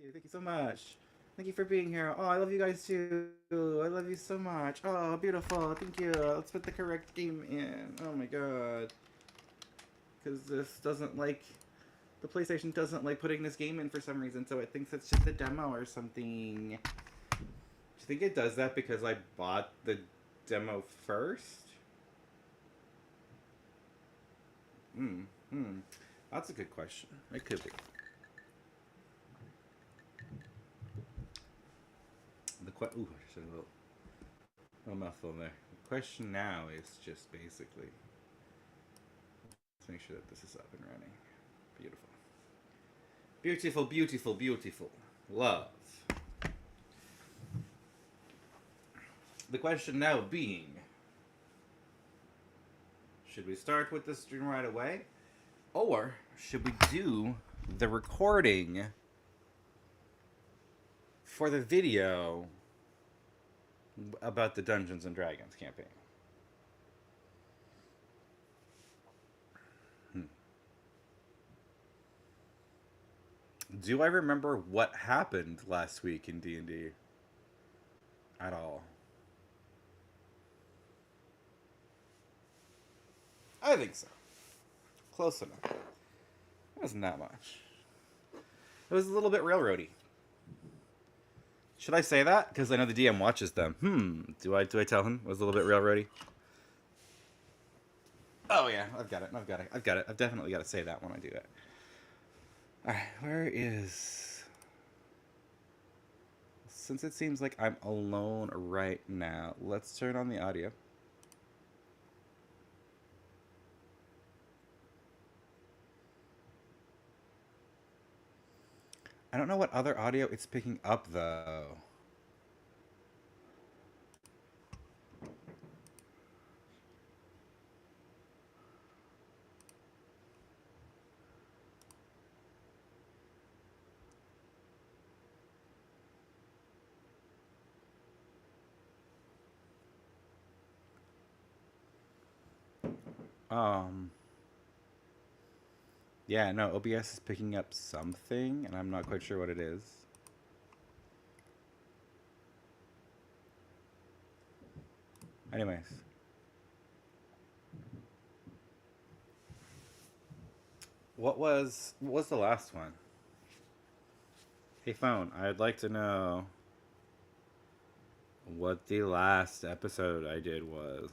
you. Thank you so much. Thank you for being here. Oh, I love you guys too. I love you so much. Oh, beautiful. Thank you. Let's put the correct game in. Oh my god. Because this doesn't like. The PlayStation doesn't like putting this game in for some reason, so it thinks it's just a demo or something. Do you think it does that because I bought the demo first? Hmm. Hmm. That's a good question. It could be. Ooh, I should have a little mouthful there. The question now is just basically, let's make sure that this is up and running. Beautiful. Beautiful, beautiful, beautiful. Love. The question now being, should we start with the stream right away? Or should we do the recording for the video about the Dungeons and Dragons campaign? Do I remember what happened last week in D&D at all? I think so. Close enough. It wasn't that much. It was a little bit railroady. Should I say that? Because I know the DM watches them. Do I tell him it was a little bit railroady? Oh yeah, I've got it. I've definitely got to say that when I do it. Alright, where is... Since it seems like I'm alone right now, let's turn on the audio. I don't know what other audio it's picking up, though. Yeah, no, OBS is picking up something, and I'm not quite sure what it is. Anyways. What was the last one? Hey phone, I'd like to know what the last episode I did was.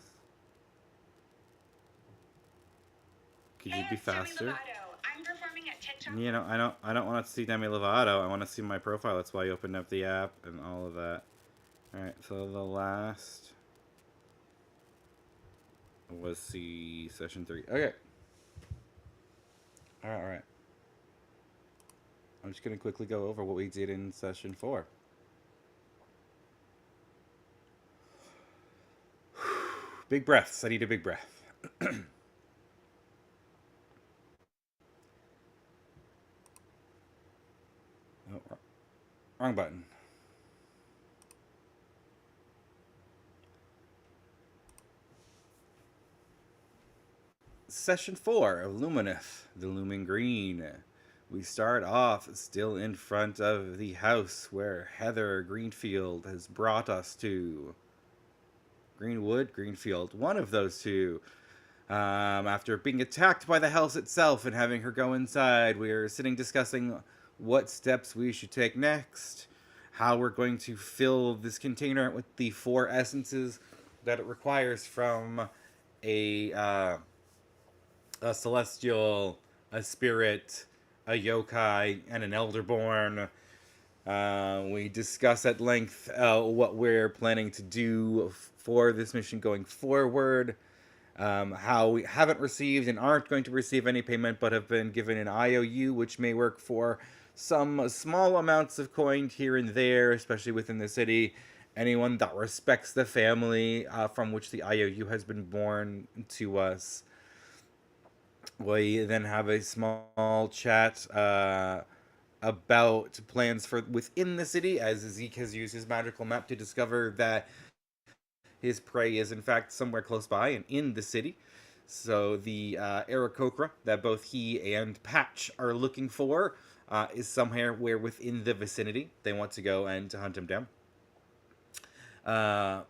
Could you be faster? I'm performing at TikTok. You know, I don't want to see Demi Lovato. I want to see my profile. That's why I opened up the app and all of that. All right, so the last was the session 3. Okay. All right. I'm just gonna quickly go over what we did in session 4. Big breaths. I need a big breath. Oh, wrong button. Session 4 of Lumineth, the Looming Green. We start off still in front of the house where Heather Greenfield has brought us to. Greenwood, Greenfield, one of those two. After being attacked by the house itself and having her go inside, we're sitting discussing what steps we should take next, how we're going to fill this container with the 4 essences that it requires from a celestial, a spirit, a yokai, and an elderborn. We discuss at length what we're planning to do for this mission going forward. How we haven't received and aren't going to receive any payment, but have been given an IOU, which may work for some small amounts of coin here and there, especially within the city. Anyone that respects the family from which the IOU has been born to us. We then have a small chat about plans for within the city, as Zeke has used his magical map to discover that his prey is in fact somewhere close by and in the city. So the Aarakocra that both he and Patch are looking for is somewhere where within the vicinity they want to go and to hunt him down. Uh,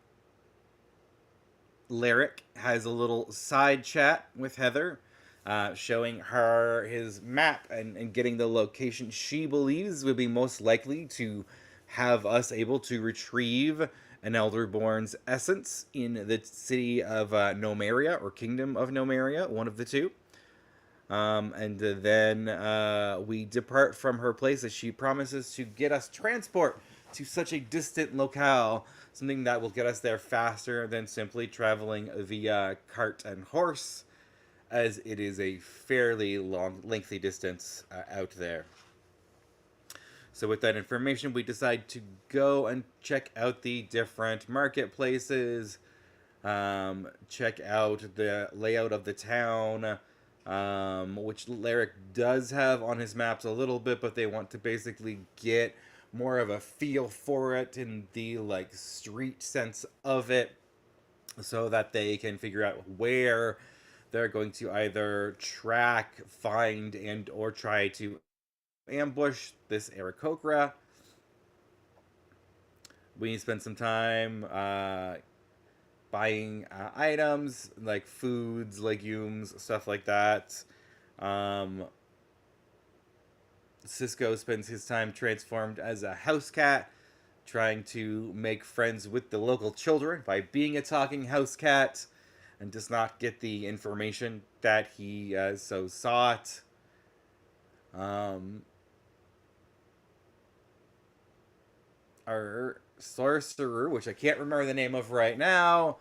Lyric has a little side chat with Heather, showing her his map and getting the location she believes would be most likely to have us able to retrieve an Elderborn's essence in the city of Nomeria, or Kingdom of Nomeria, one of the two. And then we depart from her place as she promises to get us transport to such a distant locale, something that will get us there faster than simply traveling via cart and horse, as it is a fairly lengthy distance out there. So with that information, we decide to go and check out the different marketplaces, check out the layout of the town, which Lyric does have on his maps a little bit, but they want to basically get more of a feel for it in the like street sense of it, so that they can figure out where they're going to either track, find, and or try to ambush this Aarakocra. We spend some time buying items like foods, legumes, stuff like that. Cisco spends his time transformed as a house cat, trying to make friends with the local children by being a talking house cat, and does not get the information that he so sought. Our sorcerer, which I can't remember the name of right now,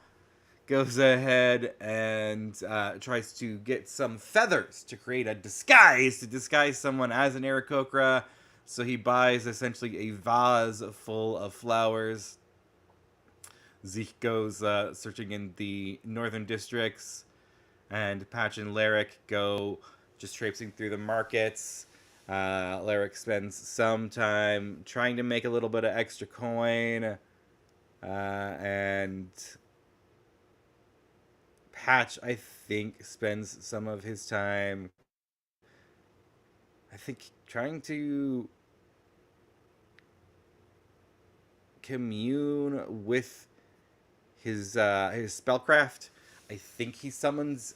goes ahead and tries to get some feathers to create a disguise, to disguise someone as an Aarakocra. So he buys essentially a vase full of flowers. Zeke goes searching in the northern districts, and Patch and Lyric go just traipsing through the markets. Lyric spends some time trying to make a little bit of extra coin, and Patch, I think, spends some of his time, I think, trying to commune with his spellcraft. I think he summons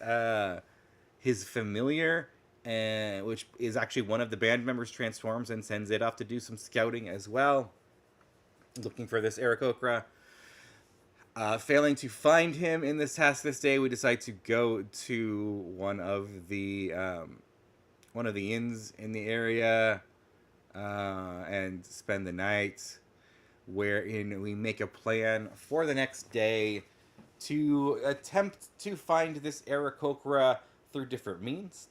his familiar, which is actually one of the band members, transforms and sends it off to do some scouting as well, looking for this Aarakocra. Failing to find him in this task this day, we decide to go to one of the inns in the area and spend the night, wherein we make a plan for the next day to attempt to find this Aarakocra through different means.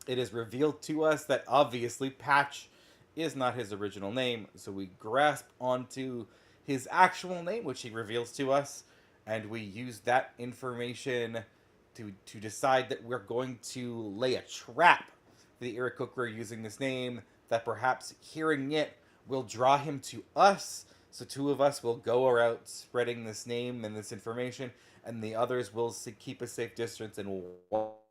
It is revealed to us that obviously Patch is not his original name, so we grasp onto his actual name, which he reveals to us, and we use that information to decide that we're going to lay a trap for the Aarakocra using this name, that perhaps hearing it will draw him to us. So two of us will go around spreading this name and this information, and the others will keep a safe distance and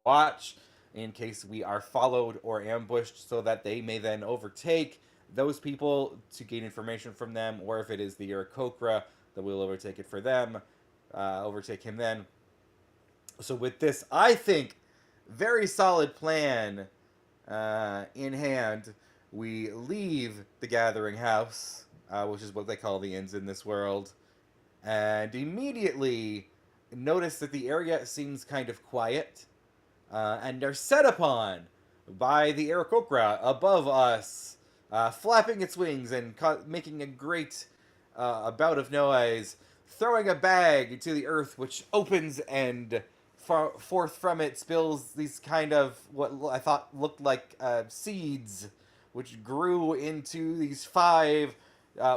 watch in case we are followed or ambushed, so that they may then overtake those people to gain information from them, or if it is the Aarakocra, that we'll overtake it for them, overtake him then. So with this, I think, very solid plan in hand, we leave the Gathering House, which is what they call the inns in this world, and immediately notice that the area seems kind of quiet, and are set upon by the Aarakocra above us, flapping its wings and making a great bout of noise, throwing a bag to the earth, which opens, and forth from it spills these kind of what I thought looked like seeds, which grew into these 5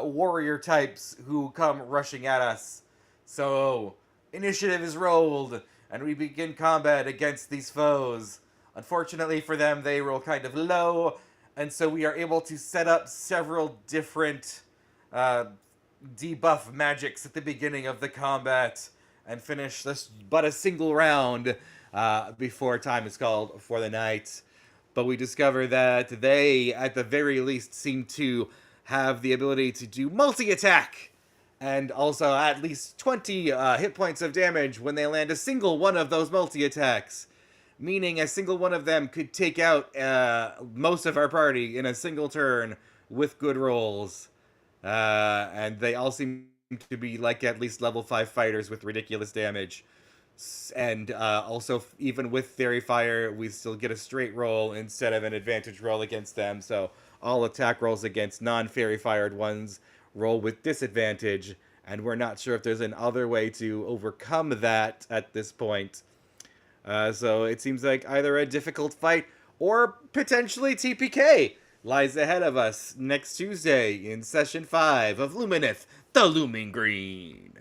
warrior types who come rushing at us. So initiative is rolled, and we begin combat against these foes. Unfortunately for them, they roll kind of low, and so we are able to set up several different debuff magics at the beginning of the combat, and finish this but a single round before time is called for the night. but we discover that they, at the very least, seem to have the ability to do multi-attack, and also at least 20 hit points of damage when they land a single one of those multi-attacks. Meaning a single one of them could take out most of our party in a single turn with good rolls. And they all seem to be like at least level 5 fighters with ridiculous damage. And also, even with Fairy Fire, we still get a straight roll instead of an advantage roll against them. So all attack rolls against non-Fairy Fired ones roll with disadvantage. And we're not sure if there's another way to overcome that at this point. So it seems like either a difficult fight or potentially TPK lies ahead of us next Tuesday in Session 5 of Lumineth, the Looming Green.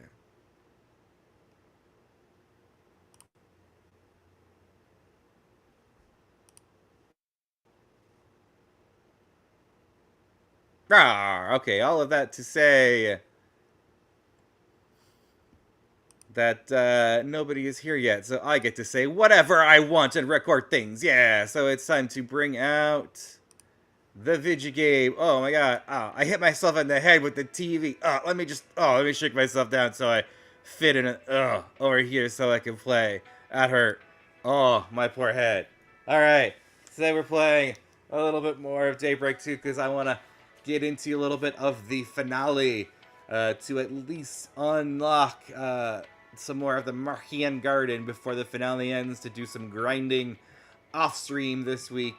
Okay, all of that to say that nobody is here yet, so I get to say whatever I want and record things. Yeah, so it's time to bring out the Vigigame. Oh my god. Oh, I hit myself in the head with the TV. Let me shake myself down so I fit in over here so I can play. That hurt. Oh, my poor head. Alright, today we're playing a little bit more of Daybreak 2 because I want to get into a little bit of the finale to at least unlock some more of the Marchian Garden before the finale ends, to do some grinding off stream this week.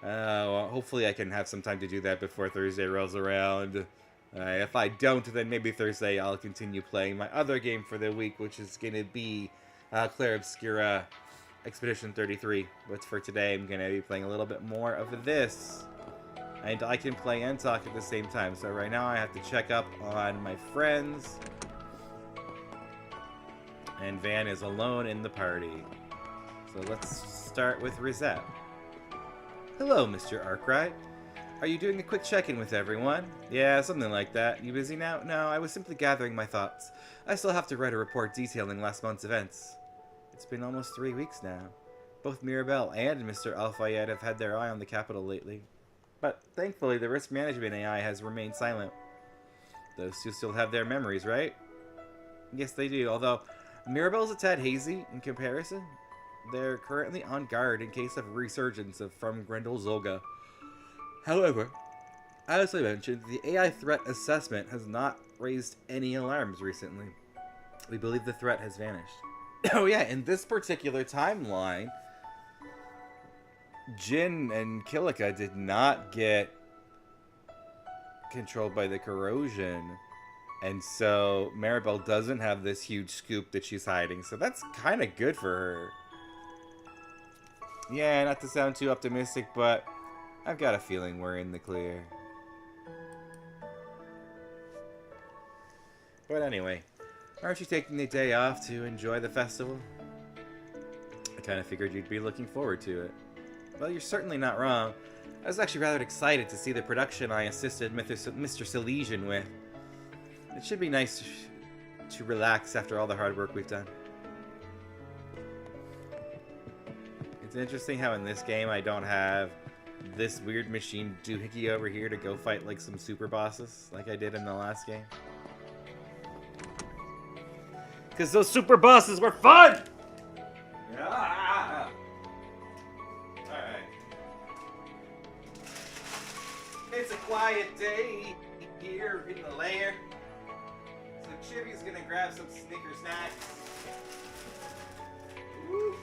Well, hopefully I can have some time to do that before Thursday rolls around. If I don't, then maybe Thursday I'll continue playing my other game for the week, which is going to be Clair Obscura Expedition 33. But for today, I'm going to be playing a little bit more of this. And I can play and talk at the same time. So right now I have to check up on my friends. And Van is alone in the party. So let's start with Rosette. Hello, Mr. Arkwright. Are you doing a quick check-in with everyone? Yeah, something like that. You busy now? No, I was simply gathering my thoughts. I still have to write a report detailing last month's events. It's been almost 3 weeks now. Both Mirabelle and Mr. Al-Fayed have had their eye on the capital lately. But thankfully, the risk management AI has remained silent. Those two still have their memories, right? Yes, they do, although Mirabelle's a tad hazy in comparison. They're currently on guard in case of resurgence from Grendel Zolga. However, as I mentioned, the AI threat assessment has not raised any alarms recently. We believe the threat has vanished. Oh yeah, in this particular timeline, Jin and Kilika did not get controlled by the corrosion. And so Maribel doesn't have this huge scoop that she's hiding. So that's kind of good for her. Yeah, not to sound too optimistic, but I've got a feeling we're in the clear. But anyway, aren't you taking the day off to enjoy the festival? I kind of figured you'd be looking forward to it. Well, you're certainly not wrong. I was actually rather excited to see the production I assisted Mr. Silesian with. It should be nice to relax after all the hard work we've done. It's interesting how in this game I don't have this weird machine doohickey over here to go fight like some super bosses like I did in the last game. Because those super bosses were fun! Yeah. Alright. It's a quiet day here in the lair. So Chibi's gonna grab some Snicker snacks. Woo.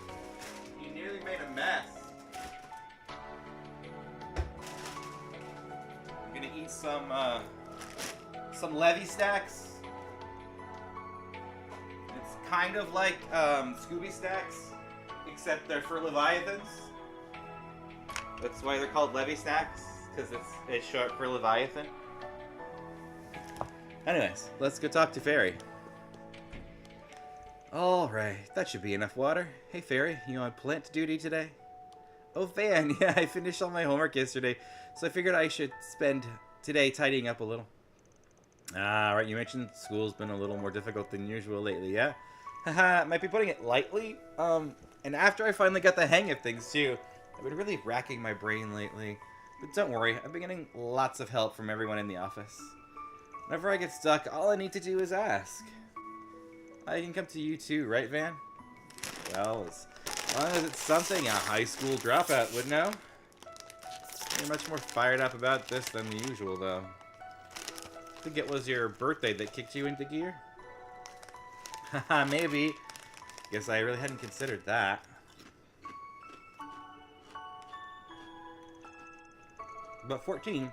He nearly made a mess. I'm gonna eat some Levi stacks. It's kind of like Scooby Stacks, except they're for Leviathans. That's why they're called Levi Stacks, because it's short for Leviathan. Anyways, let's go talk to Fairy. Alright, that should be enough water. Hey Fairy, you on plant duty today? Oh Van, yeah, I finished all my homework yesterday, so I figured I should spend today tidying up a little. Right, you mentioned school's been a little more difficult than usual lately, yeah? Haha, might be putting it lightly. And after I finally got the hang of things too, I've been really racking my brain lately. But don't worry, I've been getting lots of help from everyone in the office. Whenever I get stuck, all I need to do is ask. I can come to you too, right, Van? Well, as long as it's something a high school dropout would know. You're much more fired up about this than usual, though. I think it was your birthday that kicked you into gear? Haha, maybe. Guess I really hadn't considered that. But 14,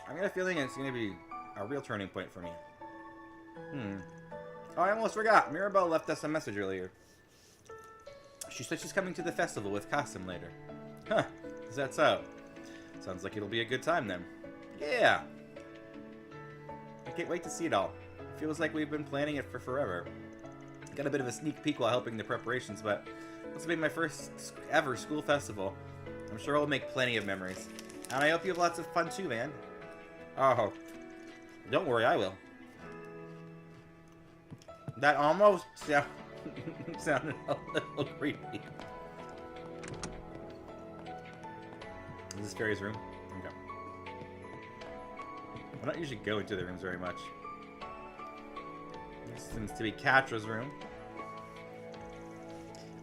I got a feeling it's going to be a real turning point for me. Oh, I almost forgot. Mirabelle left us a message earlier. She said she's coming to the festival with Kasim later. Huh, is that so? Sounds like it'll be a good time then. Yeah! I can't wait to see it all. It feels like we've been planning it for forever. Got a bit of a sneak peek while helping the preparations, but this will be my first ever school festival. I'm sure I'll make plenty of memories. And I hope you have lots of fun too, man. Oh, don't worry, I will. That almost sounded a little creepy. Is this Fairy's room? Okay. I don't usually go into the rooms very much. This seems to be Katra's room.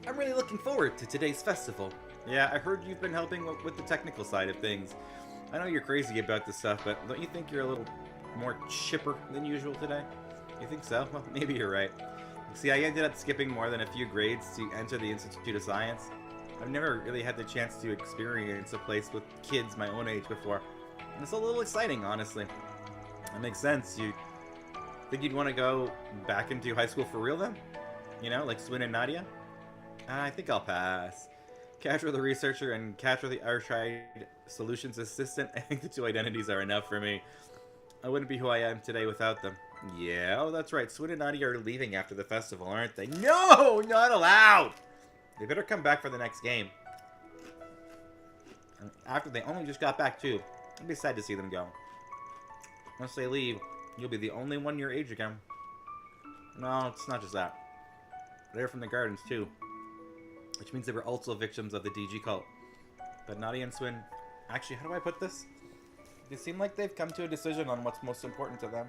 I'm really looking forward to today's festival. Yeah, I heard you've been helping with the technical side of things. I know you're crazy about this stuff, but don't you think you're a little more chipper than usual today? You think so? Well, maybe you're right. See, I ended up skipping more than a few grades to enter the Institute of Science. I've never really had the chance to experience a place with kids my own age before. And it's a little exciting, honestly. That makes sense. You think you'd want to go back into high school for real then? You know, like Swin and Nadia? I think I'll pass. Katra the researcher and Katra the Archive Solutions Assistant, I think the two identities are enough for me. I wouldn't be who I am today without them. Yeah, oh that's right, Swin and Nadia are leaving after the festival, aren't they? No! Not allowed! They better come back for the next game. After they only just got back too. I'd be sad to see them go. Once they leave, you'll be the only one your age again. No, it's not just that. They're from the gardens too. Which means they were also victims of the DG cult. But Nadia and Swin... Actually, how do I put this? They seem like they've come to a decision on what's most important to them.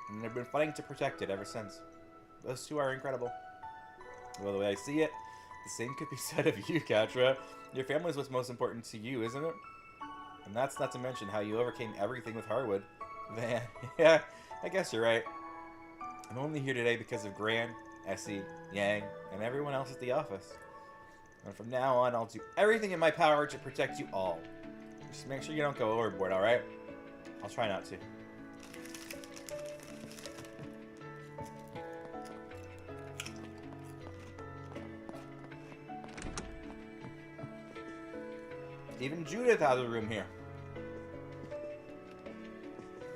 And they've been fighting to protect it ever since. Those two are incredible. Well, the way I see it, the same could be said of you, Katra. Your family is what's most important to you, isn't it? And that's not to mention how you overcame everything with Harwood. Man, yeah, I guess you're right. I'm only here today because of Gran, Essie, Yang, and everyone else at the office. And from now on, I'll do everything in my power to protect you all. Just make sure you don't go overboard, alright? I'll try not to. Even Judith has a room here.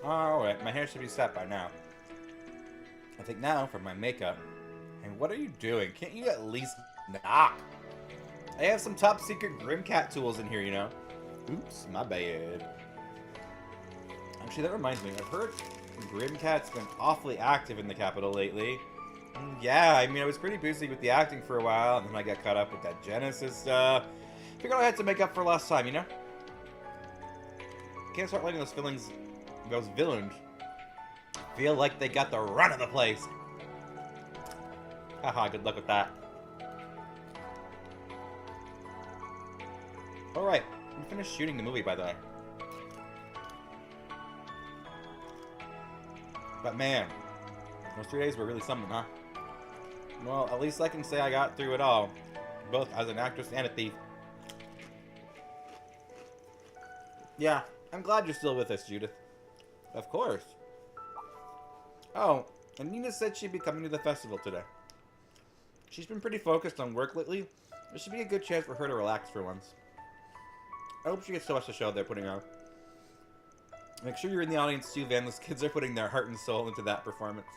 Alright, my hair should be set by now. I think now for my makeup. And what are you doing? Can't you at least knock? I have some top secret Grimcat tools in here, you know. Oops, my bad. Actually, that reminds me. I've heard Grimcat's been awfully active in the capital lately. Yeah, I mean, I was pretty busy with the acting for a while, and then I got caught up with that Genesis stuff. Figured I had to make up for lost time, you know? Can't start letting those villains feel like they got the run of the place. Haha, good luck with that. Alright, we finished shooting the movie, by the way. But man, those 3 days were really something, huh? Well, at least I can say I got through it all, both as an actress and a thief. Yeah, I'm glad you're still with us, Judith. Of course. Oh, and Nina said she'd be coming to the festival today. She's been pretty focused on work lately. There should be a good chance for her to relax for once. I hope she gets to watch the show they're putting on. Make sure you're in the audience too, Van. Those kids are putting their heart and soul into that performance.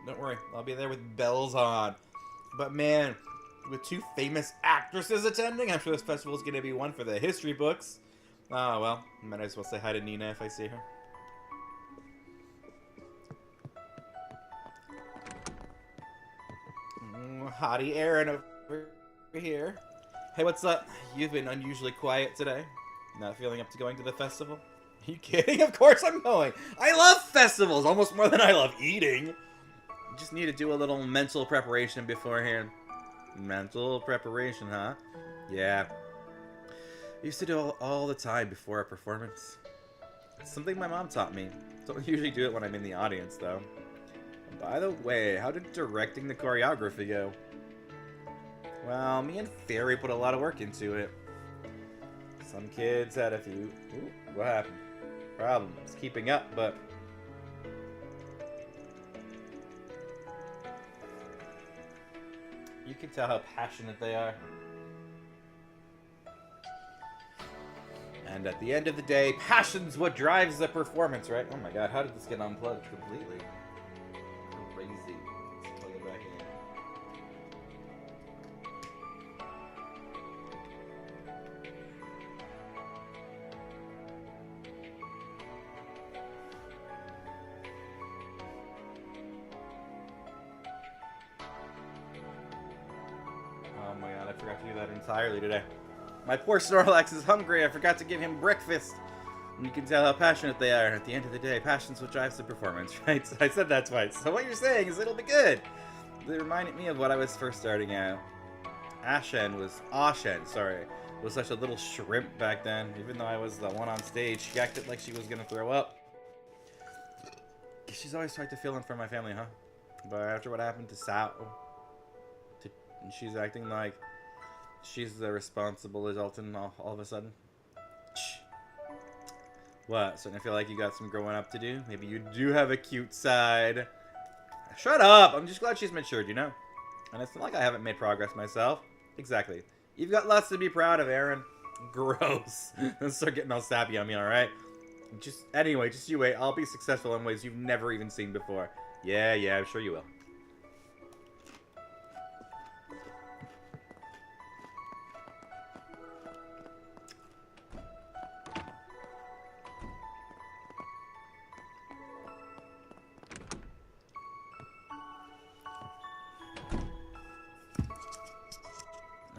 Don't worry, I'll be there with bells on. But man, with two famous actresses attending, I'm sure this festival is going to be one for the history books. Oh well, might as well say hi to Nina if I see her. Hottie Aaron over here. Hey, what's up? You've been unusually quiet today. Not feeling up to going to the festival? Are you kidding? Of course I'm going. I love festivals almost more than I love eating. You just need to do a little mental preparation beforehand. Mental preparation, huh? Yeah. I used to do it all the time before a performance. It's something my mom taught me. Don't usually do it when I'm in the audience, though. By the way, how did directing the choreography go? Well, me and Fairy put a lot of work into it. Some kids had a few... Ooh, what happened? Problems keeping up, but... You can tell how passionate they are. And at the end of the day, passion's what drives the performance, right? Oh my god, how did this get unplugged completely? Crazy. Let's plug it back in. Oh my god, I forgot to do that entirely today. My poor Snorlax is hungry. I forgot to give him breakfast. And you can tell how passionate they are. At the end of the day, passion's what drives the performance, right? So I said that twice. So what you're saying is it'll be good. It reminded me of what I was first starting out. Ashen, sorry, was such a little shrimp back then. Even though I was the one on stage, she acted like she was gonna throw up. She's always tried to fill in for my family, huh? But after what happened to Sao, she's acting like she's the responsible adult and all of a sudden. What? Starting to feel like you got some growing up to do? Maybe you do have a cute side. Shut up! I'm just glad she's matured, you know? And it's not like I haven't made progress myself. Exactly. You've got lots to be proud of, Aaron. Gross. Don't start getting all sappy on me, alright? Anyway, just you wait. I'll be successful in ways you've never even seen before. Yeah, I'm sure you will.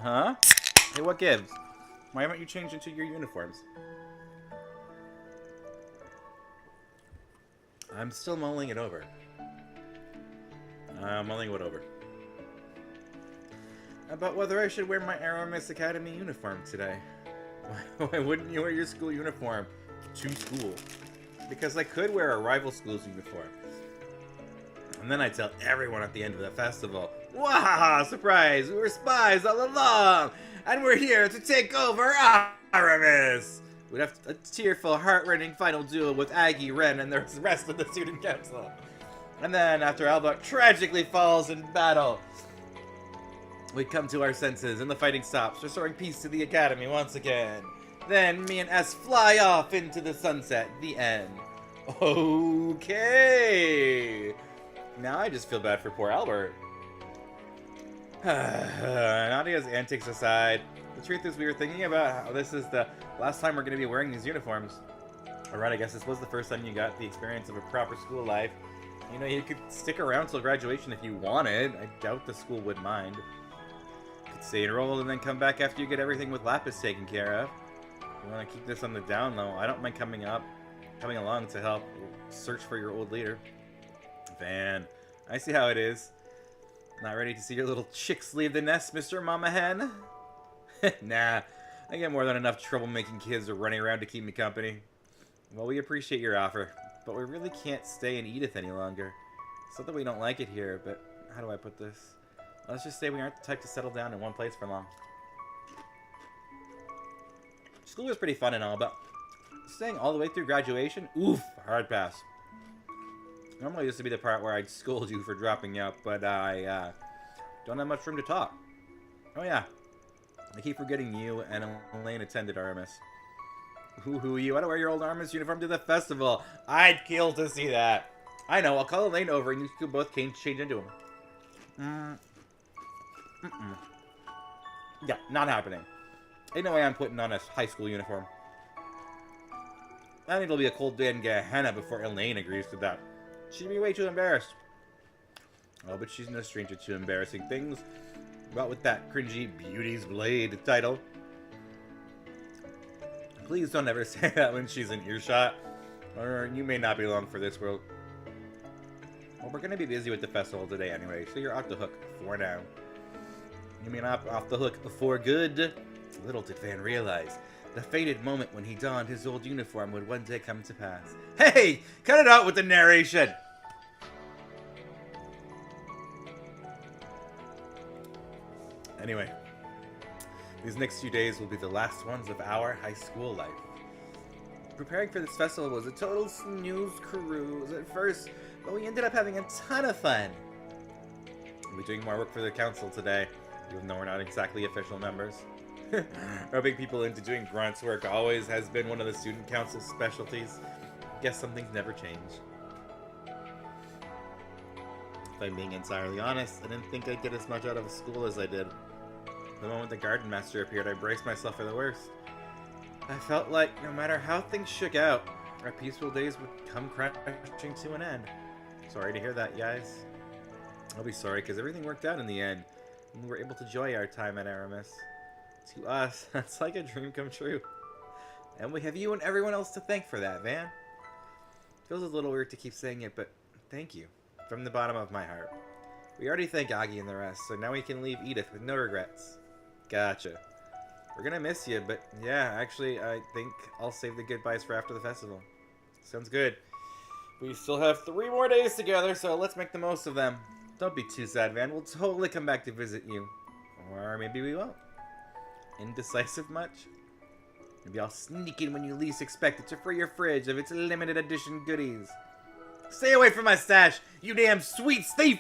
Huh? Hey, what gives? Why haven't you changed into your uniforms? I'm still mulling it over. Mulling what over? About whether I should wear my Aramis Academy uniform today. Why wouldn't you wear your school uniform to school? Because I could wear a rival school's uniform. And then I tell everyone at the end of the festival, "Wahaha! Surprise! We were spies all along! And we're here to take over Aramis!" We'd have a tearful, heart-rending final duel with Aggie, Ren, and the rest of the student council. And then, after Albert tragically falls in battle, we come to our senses and the fighting stops, restoring peace to the academy once again. Then me and S fly off into the sunset. The end. Okay. Now I just feel bad for poor Albert. Nadia's antics aside, the truth is we were thinking about how this is the last time we're going to be wearing these uniforms. Alright, I guess this was the first time you got the experience of a proper school life. You know, you could stick around till graduation if you wanted. I doubt the school would mind. You could stay enrolled and then come back after you get everything with Lapis taken care of. If you want to keep this on the down low, I don't mind coming along to help search for your old leader. Van, I see how it is. Not ready to see your little chicks leave the nest, Mr. Mama Hen? Nah, I get more than enough troublemaking kids running around to keep me company. Well, we appreciate your offer, but we really can't stay in Edith any longer. It's not that we don't like it here, but how do I put this? Let's just say we aren't the type to settle down in one place for long. School was pretty fun and all, but staying all the way through graduation? Oof, hard pass. Normally this would be the part where I'd scold you for dropping out, but I don't have much room to talk. Oh yeah, I keep forgetting you and Elaine attended Aramis. Who you? I don't wear your old Aramis uniform to the festival. I'd kill to see that. I know, I'll call Elaine over and you can both change into him. Yeah, not happening. Ain't no way I'm putting on a high school uniform. I think it'll be a cold day in Gehenna before Elaine agrees to that. She'd be way too embarrassed. Oh, but she's no stranger to embarrassing things. What with that cringy Beauty's Blade title? Please don't ever say that when she's in earshot, or you may not be long for this world. Well, we're gonna be busy with the festival today anyway, so you're off the hook for now. You mean off the hook for good? Little did Van realize, the fated moment when he donned his old uniform would one day come to pass. Hey! Cut it out with the narration! Anyway, these next few days will be the last ones of our high school life. Preparing for this festival was a total snooze cruise at first, but we ended up having a ton of fun. We'll be doing more work for the council today, even though we're not exactly official members. Rubbing people into doing grunts work always has been one of the student council's specialties. Guess some things never change. If I'm being entirely honest, I didn't think I'd get as much out of school as I did. The moment the garden master appeared, I braced myself for the worst. I felt like no matter how things shook out, our peaceful days would come crashing to an end. Sorry to hear that, guys. I'll be sorry, because everything worked out in the end, and we were able to enjoy our time at Aramis. To us, that's like a dream come true. And we have you and everyone else to thank for that, Van. Feels a little weird to keep saying it, but thank you. From the bottom of my heart. We already thanked Augie and the rest, so now we can leave Edith with no regrets. Gotcha. We're gonna miss you, but yeah, actually, I think I'll save the goodbyes for after the festival. Sounds good. We still have 3 more days together, so let's make the most of them. Don't be too sad, Van. We'll totally come back to visit you. Or maybe we won't. Indecisive much? Maybe I'll sneak in when you least expect it to free your fridge of its limited edition goodies. Stay away from my stash, you damn sweet thief!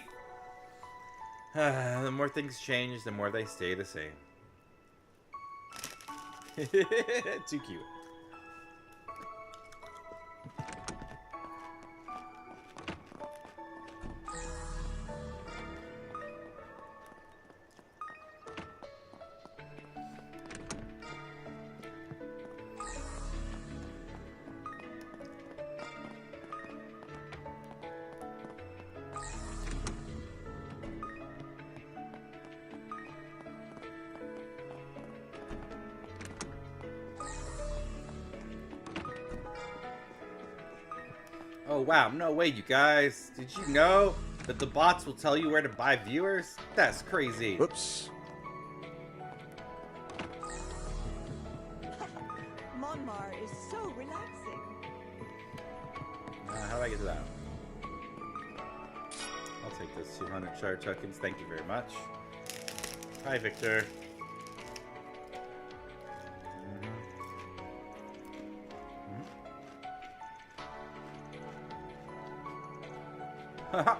The more things change, the more they stay the same. Too cute. Oh wow, no way you guys. Did you know that the bots will tell you where to buy viewers? That's crazy. Whoops. Monmar is so relaxing. How do I get to that? I'll take those 200 shard tokens. Thank you very much. Hi, Victor. Haha.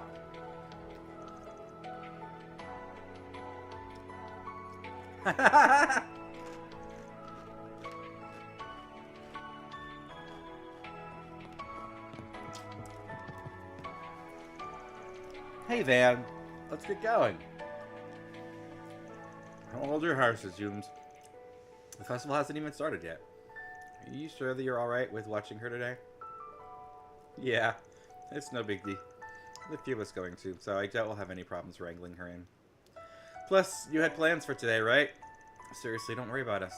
Hey, Van. Let's get going. Hold your horses, Jooms. The festival hasn't even started yet. Are you sure that you're alright with watching her today? Yeah, it's no big deal. The few of us going to, so I doubt we'll have any problems wrangling her in. Plus, you had plans for today, right? Seriously, don't worry about us.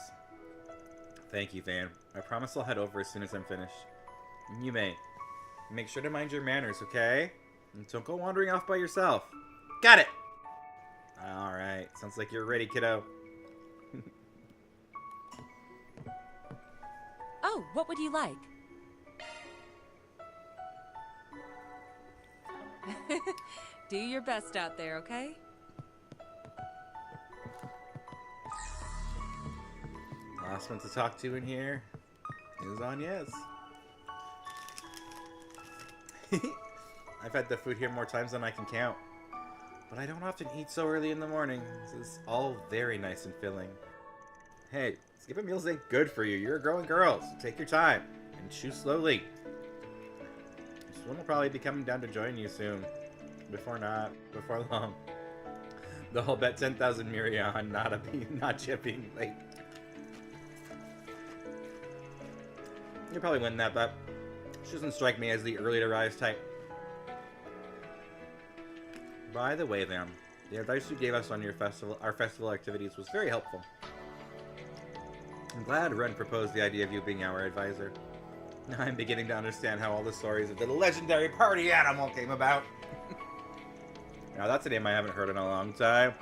Thank you, Van. I promise I'll head over as soon as I'm finished. You may. Make sure to mind your manners, okay? And don't go wandering off by yourself. Got it! Alright, sounds like you're ready, kiddo. Oh, what would you like? Do your best out there, okay? Last one to talk to in here is Agnes. I've had the food here more times than I can count. But I don't often eat so early in the morning. This is all very nice and filling. Hey, skipping meals ain't good for you. You're a growing girl, so take your time and chew slowly. This one will probably be coming down to join you soon. Before long. They'll all bet 10,000 Miri on not yet being late. You'll probably win that bet. She doesn't strike me as the early to rise type. By the way, then, The advice you gave us on our festival activities was very helpful. I'm glad Ren proposed the idea of you being our advisor. Now I'm beginning to understand how all the stories of the legendary party animal came about. Now that's a name I haven't heard in a long time.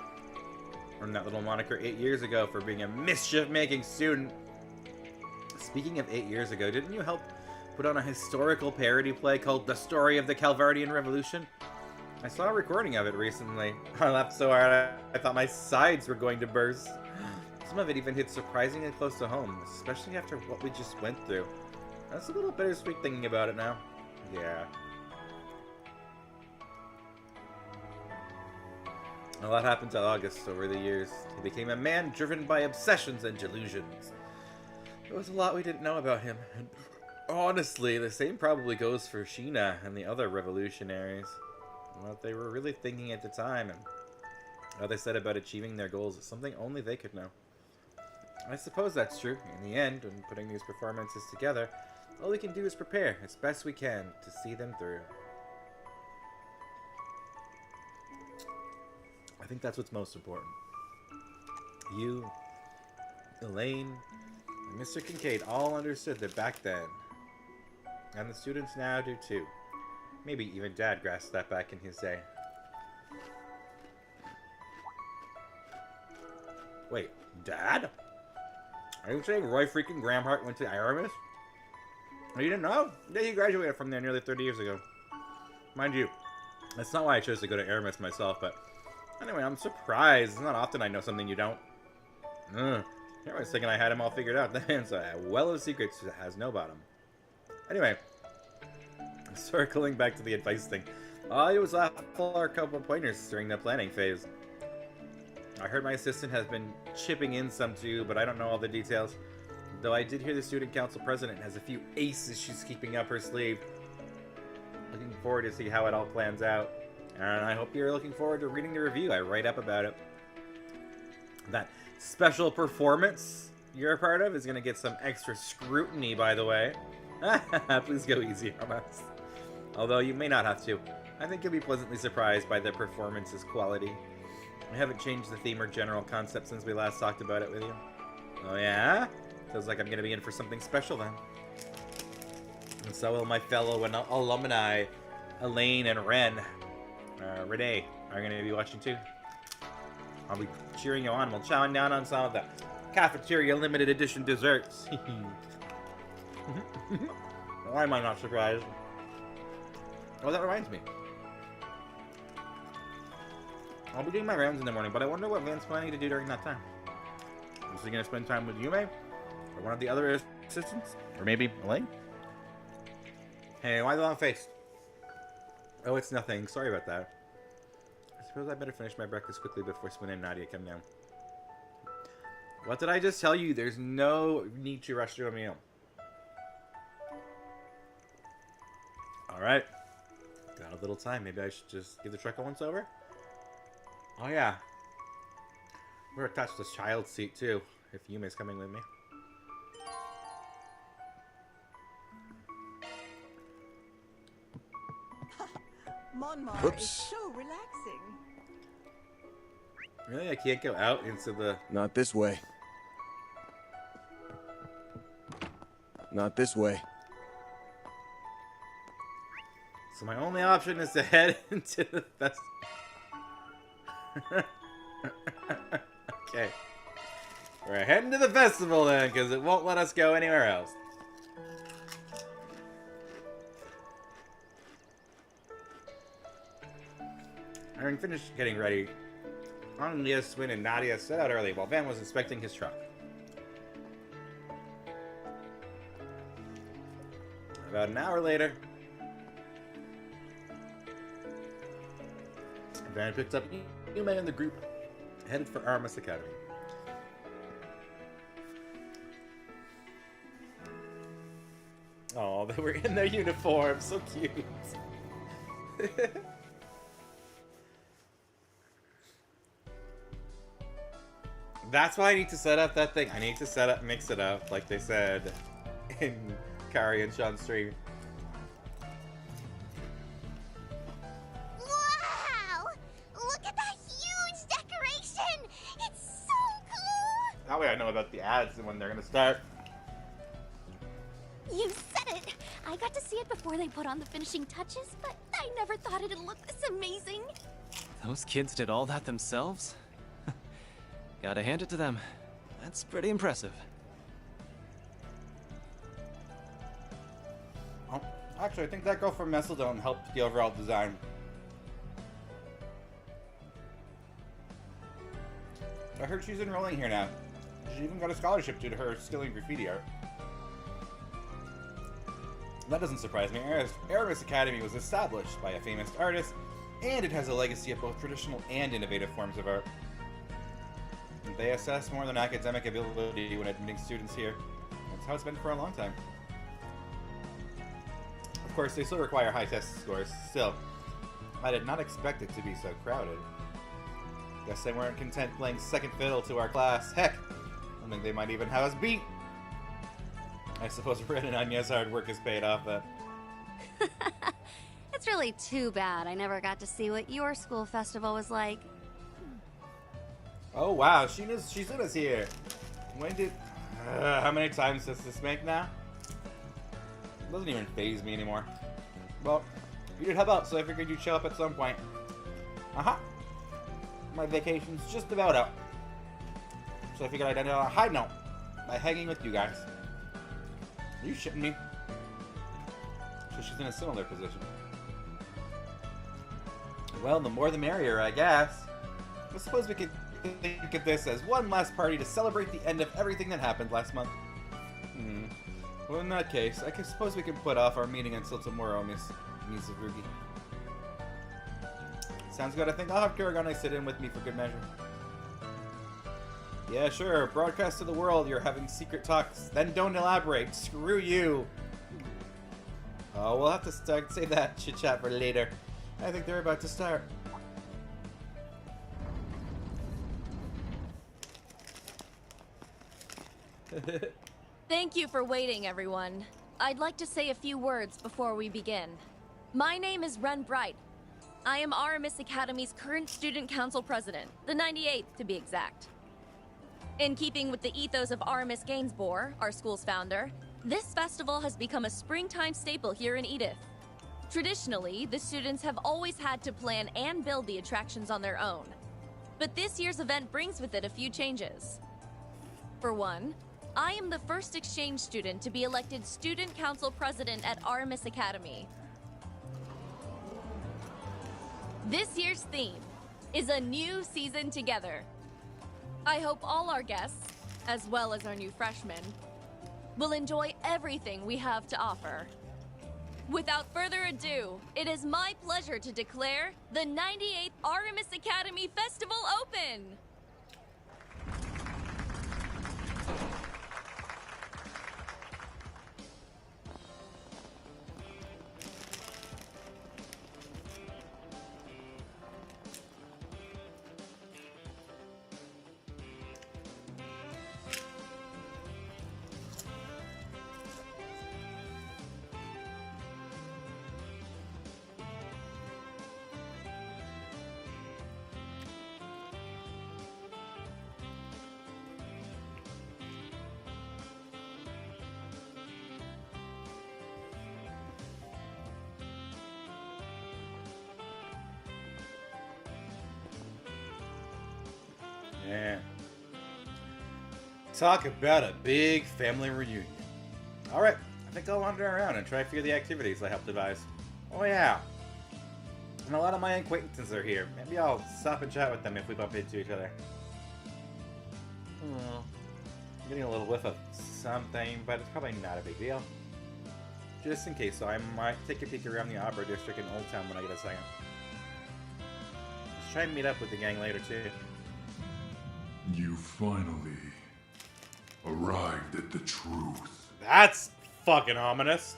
Earned that little moniker 8 years ago for being a mischief-making student. Speaking of 8 years ago, didn't you help put on a historical parody play called The Story of the Calvardian Revolution? I saw a recording of it recently. I laughed so hard I thought my sides were going to burst. Some of it even hit surprisingly close to home, especially after what we just went through. That's a little bittersweet thinking about it now. Yeah. A lot happened to August over the years. He became a man driven by obsessions and delusions. There was a lot we didn't know about him. And honestly, the same probably goes for Sheena and the other revolutionaries. What they were really thinking at the time and what they said about achieving their goals is something only they could know. I suppose that's true. In the end, when putting these performances together, all we can do is prepare as best we can to see them through. I think that's what's most important. You, Elaine, and Mr. Kincaid all understood that back then, and the students now do too. Maybe even Dad grasped that back in his day. Wait, Dad? Are you saying Roy freaking Gramhart went to Aramis? Oh, you didn't know? Yeah, he graduated from there nearly 30 years ago. Mind you, that's not why I chose to go to Aramis myself, but anyway, I'm surprised. It's not often I know something you don't. I was thinking I had him all figured out. The man's a well of secrets that has no bottom. Anyway, circling back to the advice thing. I was for a couple of pointers during the planning phase. I heard my assistant has been chipping in some too, but I don't know all the details. Though I did hear the student council president has a few aces she's keeping up her sleeve. Looking forward to see how it all plans out. And I hope you're looking forward to reading the review I write up about it. That special performance you're a part of is going to get some extra scrutiny, by the way. Please go easy on us. Although you may not have to. I think you'll be pleasantly surprised by the performance's quality. I haven't changed the theme or general concept since we last talked about it with you. Oh yeah? Feels like I'm going to be in for something special then. And so will my fellow alumni, Elaine and Ren. Renee are going to be watching too. I'll be cheering you on while chowing down on some of the cafeteria limited edition desserts. Why am I not surprised? Oh, that reminds me. I'll be doing my rounds in the morning, but I wonder what Van's planning to do during that time. Is he going to spend time with Yume? Or one of the other assistants? Or maybe Elaine? Hey, why the long face? Oh, it's nothing. Sorry about that. I suppose I better finish my breakfast quickly before Swin and Nadia come down. What did I just tell you? There's no need to rush through a meal. Alright. Got a little time. Maybe I should just give the truck a once over? Oh yeah. We're attached to this child's seat too, if Yume's coming with me. Monmar Whoops. is so relaxing. Really? I can't go out into the... Not this way. Not this way. So my only option is to head into the festival. Okay. We're heading to the festival then, because it won't let us go anywhere else. Having finished getting ready, Anya, Swin, and Nadia set out early while Van was inspecting his truck. About an hour later, Van picked up Yume and the group, headed for Aramis Academy. Oh, they were in their uniforms, so cute. That's why I need to set up that thing. I need to mix it up, like they said in Kari and Sean's stream. Wow! Look at that That way I know about the ads and when they're gonna start. You said it! I got to see it before they put on the finishing touches, but I never thought it'd look this amazing. Those kids did all that themselves? Gotta hand it to them. That's pretty impressive. Oh, actually, I think that girl from Messeldome helped the overall design. I heard she's enrolling here now. She even got a scholarship due to her skill in graffiti art. That doesn't surprise me. Aramis Academy was established by a famous artist, and it has a legacy of both traditional and innovative forms of art. They assess more than academic ability when admitting students here. That's how it's been for a long time. Of course, they still require high test scores. Still, I did not expect it to be so crowded. Guess they weren't content playing second fiddle to our class. Heck, I think they might even have us beat. I suppose Red and Anya's hard work has paid off then. It's really too bad I never got to see what your school festival was like. Oh wow, she's in us here. When did... how many times does this make now? It doesn't even faze me anymore. Well, you did help out, so I figured you'd show up at some point. My vacation's just about up. So I figured I'd end on a high note by hanging with you guys. Are you shitting me? So she's in a similar position. Well, the more the merrier, I guess. I suppose we could think of this as one last party to celebrate the end of everything that happened last month. Well, in that case, I suppose we can put off our meeting until tomorrow, Miss Mizurugi. Sounds good. I think I'll have Kuragane sit in with me for good measure. Yeah, sure. Broadcast to the world you're having secret talks. Then don't elaborate. Screw you. Oh, we'll have to save that chit-chat for later. I think they're about to start. Thank you for waiting, everyone. I'd like to say a few words before we begin. My name is Ren Bright. I am Aramis Academy's current student council president, the 98th to be exact. In keeping with the ethos of Aramis Gainsborough, our school's founder, this festival has become a springtime staple here in Edith. Traditionally, the students have always had to plan and build the attractions on their own. But this year's event brings with it a few changes. For one, I am the first exchange student to be elected student council president at Aramis Academy. This year's theme is a new season together. I hope all our guests, as well as our new freshmen, will enjoy everything we have to offer. Without further ado, it is my pleasure to declare the 98th Aramis Academy Festival open! Yeah. Talk about a big family reunion. Alright, I think I'll wander around and try a few of the activities I helped devise. Oh yeah. And a lot of my acquaintances are here. Maybe I'll stop and chat with them if we bump into each other. I'm getting a little whiff of something, but it's probably not a big deal. Just in case, so I might take a peek around the Opera District in Old Town when I get a second. Let's try and meet up with the gang later too. You finally arrived at the truth. That's fucking ominous.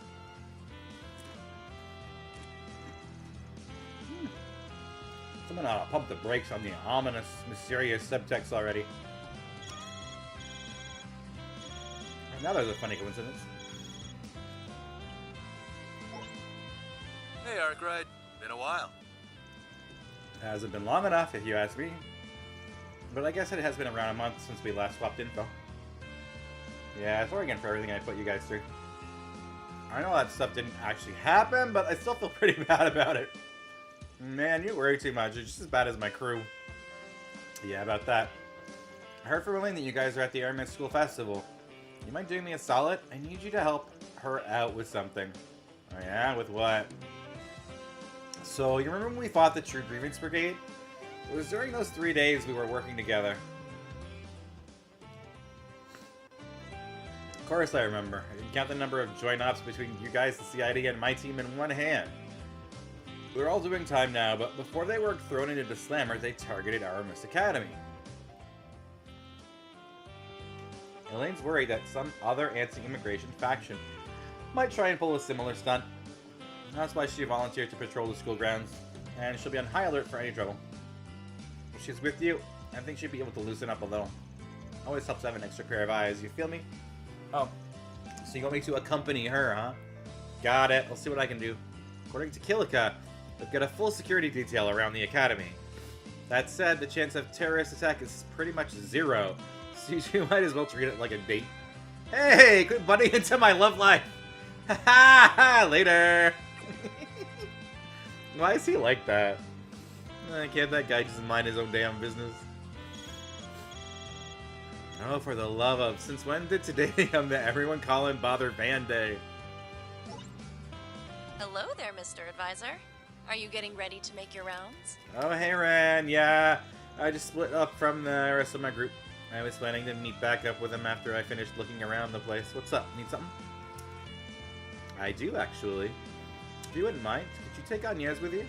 Someone ought to pump the brakes on the ominous, mysterious subtext already. Now there's a funny coincidence. Hey, Arkwright. Been a while. Hasn't been long enough, if you ask me. But I guess it has been around a month since we last swapped info. Yeah, sorry again for everything I put you guys through. I know that stuff didn't actually happen, but I still feel pretty bad about it. Man, you worry too much. You're just as bad as my crew. Yeah, about that. I heard from Elaine that you guys are at the Airman School Festival. You mind doing me a solid? I need you to help her out with something. Oh yeah? With what? So, you remember when we fought the True Grievance Brigade? It was during those 3 days we were working together. Of course I remember. I can count the number of joint ops between you guys, the CID, and my team in one hand. We're all doing time now, but before they were thrown into the slammer, they targeted our Miss Academy. Elaine's worried that some other anti-immigration faction might try and pull a similar stunt. That's why she volunteered to patrol the school grounds, and she'll be on high alert for any trouble. If she's with you, I think she'll be able to loosen up a little. Always helps to have an extra pair of eyes, you feel me? Oh, so you want me to accompany her, huh? Got it, I'll see what I can do. According to Kilika, they've got a full security detail around the academy. That said, the chance of terrorist attack is pretty much zero, so you might as well treat it like a date. Hey, quit butting into my love life! Ha ha! Later! Why is he like that? Can't that guy just mind his own damn business? Oh, for the love of... Since when did today become the Everyone Call Him Bother Van Day? Hello there, Mr. Advisor. Are you getting ready to make your rounds? Oh, hey, Ren. Yeah, I just split up from the rest of my group. I was planning to meet back up with him after I finished looking around the place. What's up? Need something? I do, actually. If you wouldn't mind, could you take Agnes with you?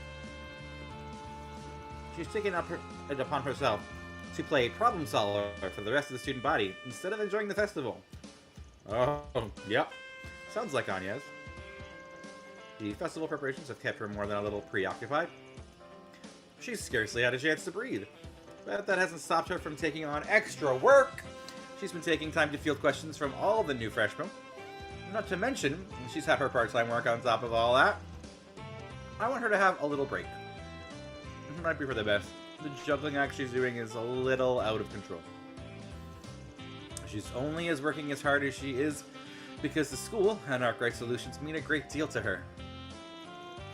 She's taken it upon herself to play problem solver for the rest of the student body instead of enjoying the festival. Oh, yep. Sounds like Agnes. The festival preparations have kept her more than a little preoccupied. She's scarcely had a chance to breathe, but that hasn't stopped her from taking on extra work. She's been taking time to field questions from all the new freshmen. Not to mention, she's had her part-time work on top of all that. I want her to have a little break. It might be for the best. The juggling act she's doing is a little out of control. She's only as working as hard as she is because the school and Arkwright Solutions mean a great deal to her.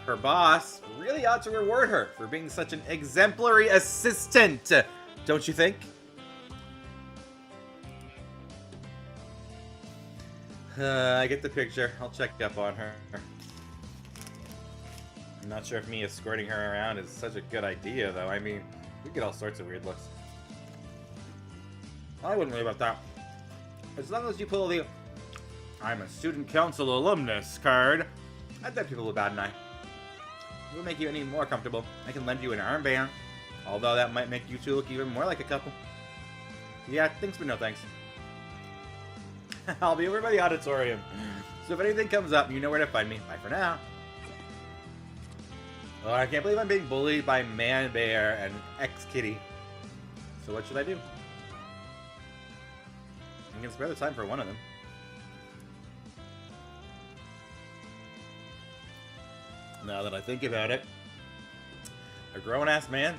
Her boss really ought to reward her for being such an exemplary assistant, don't you think? I get the picture. I'll check up on her. I'm not sure if me escorting her around is such a good idea, though. I mean, we get all sorts of weird looks. I wouldn't worry about that. As long as you pull the I'm a student council alumnus card, I bet people will bat an eye. It will make you any more comfortable. I can lend you an armband, although that might make you two look even more like a couple. Yeah, thanks but no thanks. I'll be over by the auditorium, so if anything comes up, you know where to find me. Bye for now. Oh, I can't believe I'm being bullied by Man Bear and X-Kitty. So what should I do? I can spare the time for one of them. Now that I think about it, a grown-ass man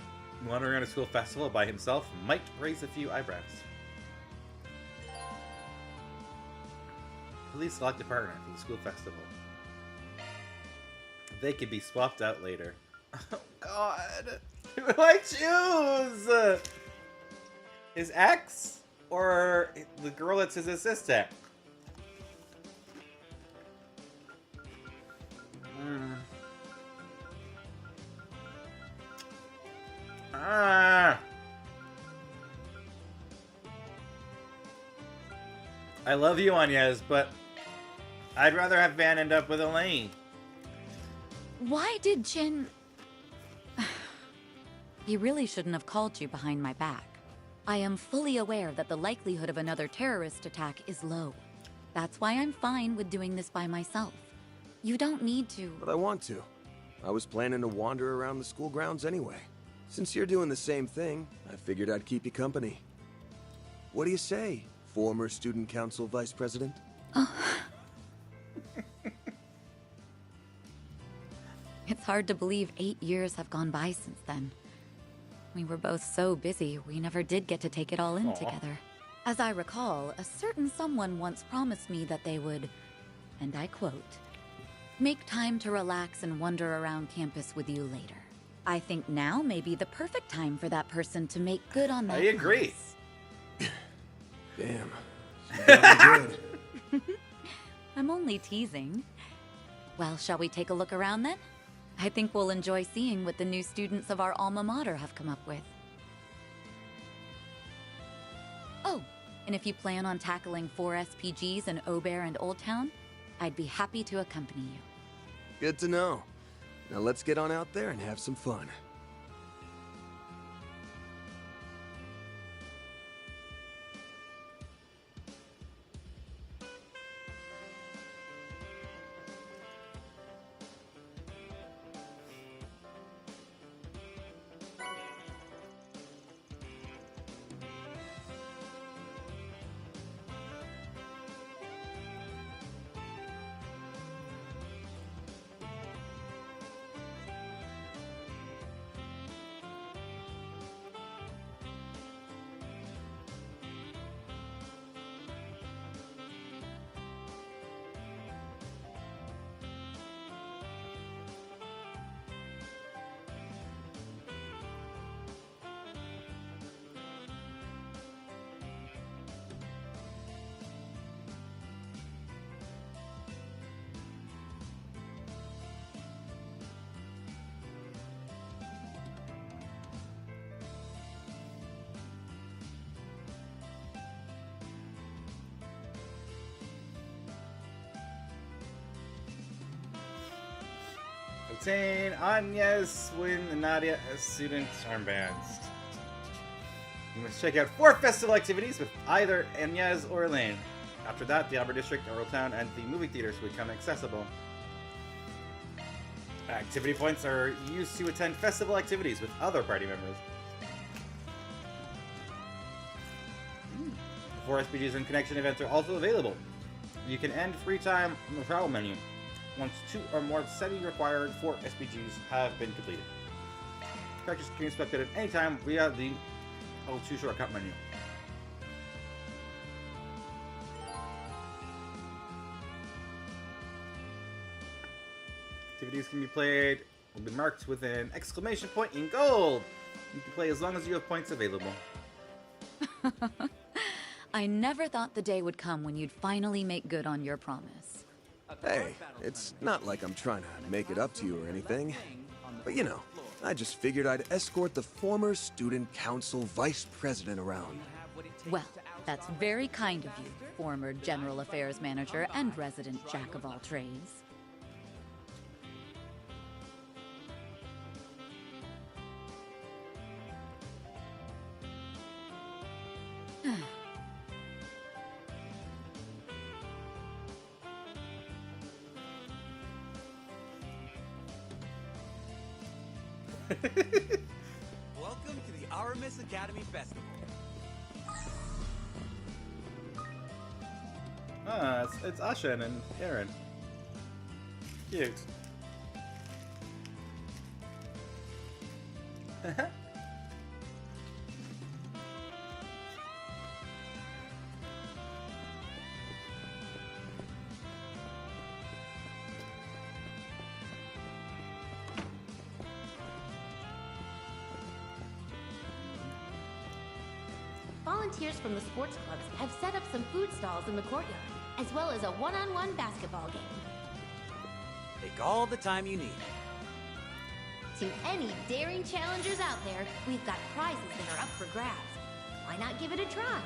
wandering around a school festival by himself might raise a few eyebrows. Please select a partner for the school festival. They could be swapped out later. Oh god! Who do I choose? Is X or the girl that's his assistant? I love you, Agnes, but I'd rather have Van end up with Elaine. Why did Jin... He really shouldn't have called you behind my back. I am fully aware that the likelihood of another terrorist attack is low. That's why I'm fine with doing this by myself. You don't need to... But I want to. I was planning to wander around the school grounds anyway. Since you're doing the same thing, I figured I'd keep you company. What do you say, former student council vice president? It's hard to believe 8 years have gone by since then. We were both so busy, we never did get to take it all in Aw. together. As I recall, a certain someone once promised me that they would, and I quote, make time to relax and wander around campus with you later. I think now may be the perfect time for that person to make good on that I agree. promise. Damn. She got me good. I'm only teasing. Well, shall we take a look around then? I think we'll enjoy seeing what the new students of our alma mater have come up with. Oh, and if you plan on tackling 4 SPGs in Aubert and Old Town, I'd be happy to accompany you. Good to know. Now let's get on out there and have some fun. Obtain Anya's win and Nadia as student armbands. You must check out 4 festival activities with either Anya's or Elaine. After that, the Albert District, Oral Town, and the movie theaters will become accessible. Activity points are used to attend festival activities with other party members. 4 SPGs and connection events are also available. You can end free time on the travel menu once 2 or more semi-required 4 SPGs have been completed. Characters can be selected at any time via the L2 shortcut menu. Activities can be played, will be marked with an exclamation point in gold. You can play as long as you have points available. I never thought the day would come when you'd finally make good on your promise. Hey, it's not like I'm trying to make it up to you or anything. But you know, I just figured I'd escort the former student council vice president around. Well, that's very kind of you, former general affairs manager and resident jack of all trades. Welcome to the Aramis Academy Festival. It's Ashen and Aaron. Cute. Volunteers from the sports clubs have set up some food stalls in the courtyard, as well as a one-on-one basketball game. Take all the time you need. To any daring challengers out there, we've got prizes that are up for grabs. Why not give it a try?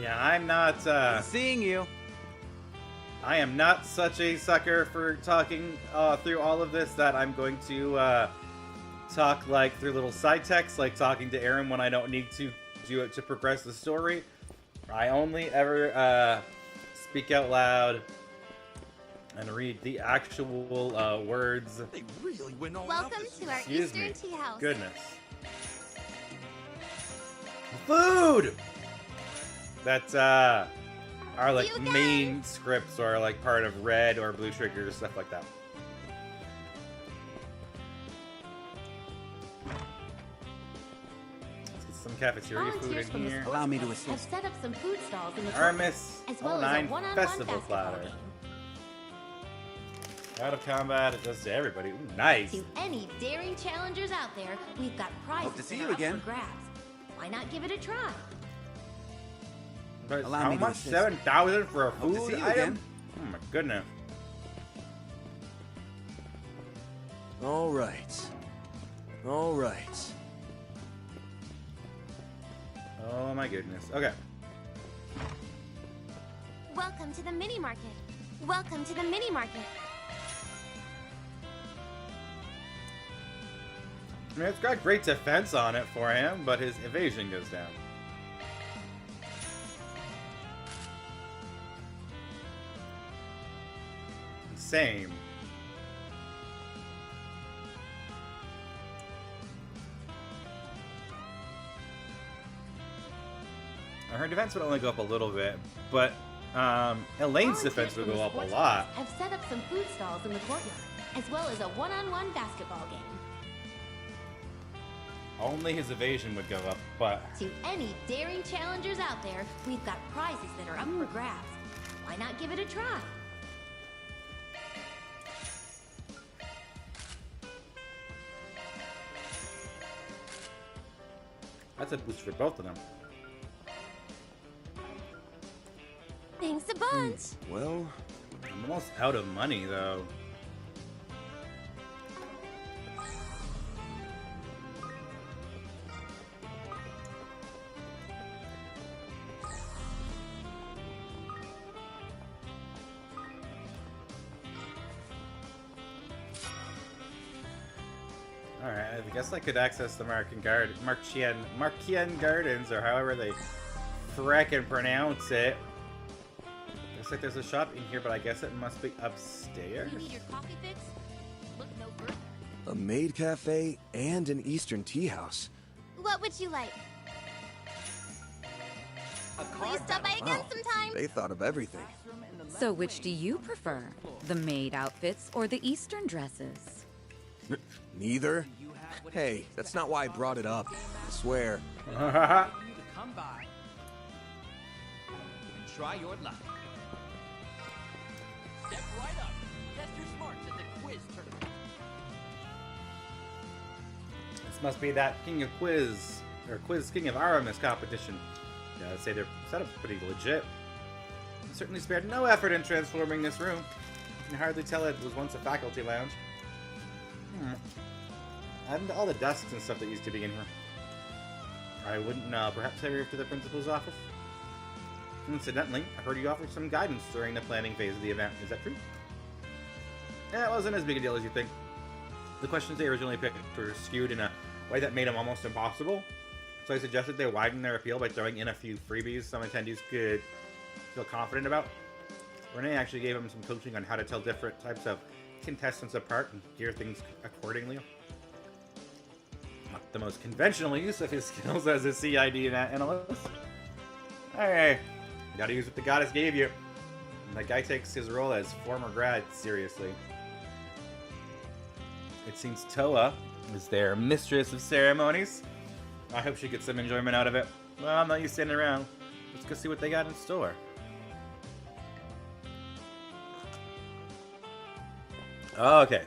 Yeah, I'm not, Seeing you. I am not such a sucker for talking through all of this that I'm going to talk like through little side texts, like talking to Aaron when I don't need to do it to progress the story. I only ever speak out loud and read the actual words. They really went all out Welcome this to our Excuse Eastern me. Tea House. Goodness. Food! That are like You guys. main scripts or like part of Red or Blue Trigger, stuff like that. some cafeteria food Volunteers in from the here. sports Allow me to club assist. have set up some food stalls in the Artemis courtyard, as well as a 09 one-on-one festival basketball platter. game. Out of combat, it does to everybody. Ooh, nice. To any daring challengers out there, we've got prizes Hope to see that you are up again. for grabs. Why not give it a try? But Allow how me to much? assist. 7,000 for a Hope to food see you item? again. Oh my goodness. All right. All right. Oh my goodness. Okay. Welcome to the mini market. Welcome to the mini market. I mean, it's got great defense on it for him, but his evasion goes down. Same. Her defense would only go up a little bit, but Elaine's defense would go up a lot. Have set up some food stalls in the courtyard, as well as a one-on-one basketball game. Only his evasion would go up, but To any daring challengers out there, we've got prizes that are up for grabs. Why not give it a try? that's a boost for both of them. Thanks a bunch. Well, I'm almost out of money, though. Alright, I guess I could access the Markian Gardens, or however they frickin' pronounce it. Looks like there's a shop in here, but I guess it must be upstairs. You need your coffee fix? Look no further. a maid cafe and an Eastern tea house. What would you like? Please stop by again Wow, sometime. they thought of everything. So which do you prefer? The maid outfits or the Eastern dresses? Neither? Hey, that's not why I brought it up. I swear. You to come by and try your luck. Step right up. Test your smarts at the quiz tournament. This must be that King of Quiz, or Quiz King of Aramis competition. Yeah, I'd say their setup's pretty legit. It certainly spared no effort in transforming this room. You can hardly tell it was once a faculty lounge. And all the desks and stuff that used to be in here. I wouldn't perhaps hurry up to the principal's office. Incidentally, I heard you offered some guidance during the planning phase of the event. Is that true? Yeah, it wasn't as big a deal as you think. The questions they originally picked were skewed in a way that made them almost impossible. So I suggested they widen their appeal by throwing in a few freebies some attendees could feel confident about. Renee actually gave him some coaching on how to tell different types of contestants apart and gear things accordingly. Not the most conventional use of his skills as a CID analyst. Alright, gotta use what the goddess gave you. And that guy takes his role as former grad seriously. It seems Toa is their mistress of ceremonies. I hope she gets some enjoyment out of it. Well, I'm not used to standing around. Let's go see what they got in store. Okay.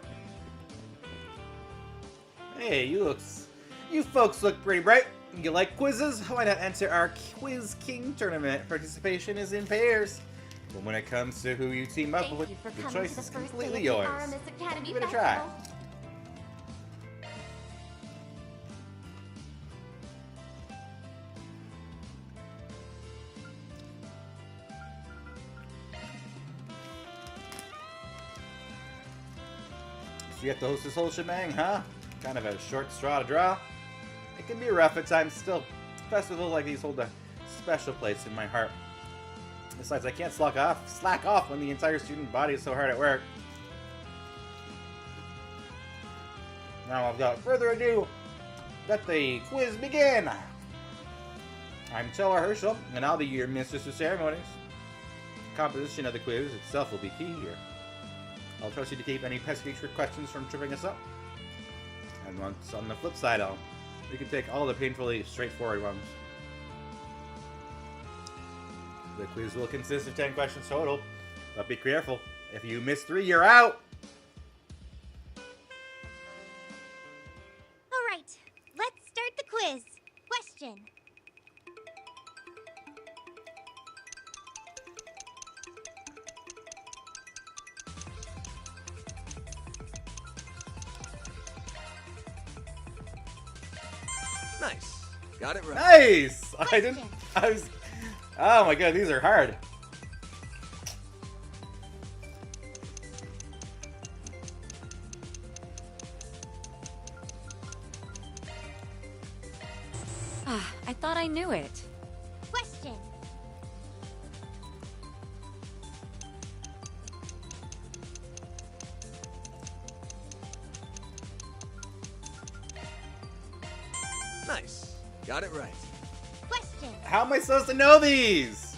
Hey, you folks look pretty bright. You like quizzes? Why not enter our Quiz King tournament? Participation is in pairs. But when it comes to who you team up Thank with, you for the coming choice to the is first completely day of the yours. Aramis Academy Give it a Festival. try. So you have to host this whole shebang, huh? Kind of a short straw to draw. It can be rough at times still. Festivals like these hold a special place in my heart. Besides, I can't slack off when the entire student body is so hard at work. Now, without further ado, let the quiz begin! I'm Toa Herschel, and I'll be your mistress of ceremonies. The composition of the quiz itself will be key here. I'll trust you to keep any pesky trick questions from tripping us up. And once on the flip side, I'll You can take all the painfully straightforward ones. The quiz will consist of 10 questions total, but be careful. If you miss 3, you're out! All right, let's start the quiz. Question. Nice. Got it right. Nice! I was... Oh my god, these are hard. I thought I knew it. Question. Nice. Got it right. Question. How am I supposed to know these?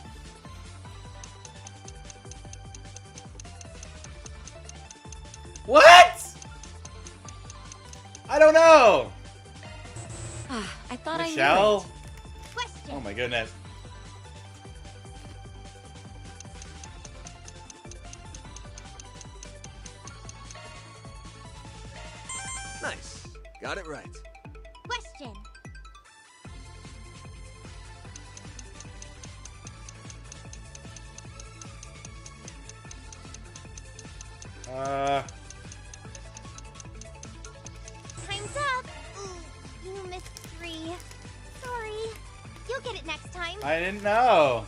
What? I don't know. I thought I knew Michelle? it. Question. Oh my goodness. Nice. Got it right. Question. Time's up. You missed 3. Sorry. You'll get it next time. I didn't know.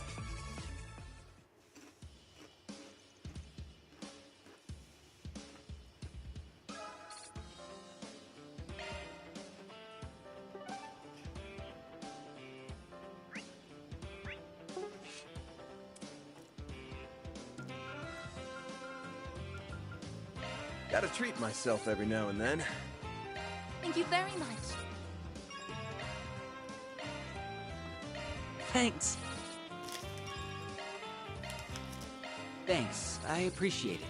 Gotta treat myself every now and then. Thank you very much. Thanks. Thanks. I appreciate it.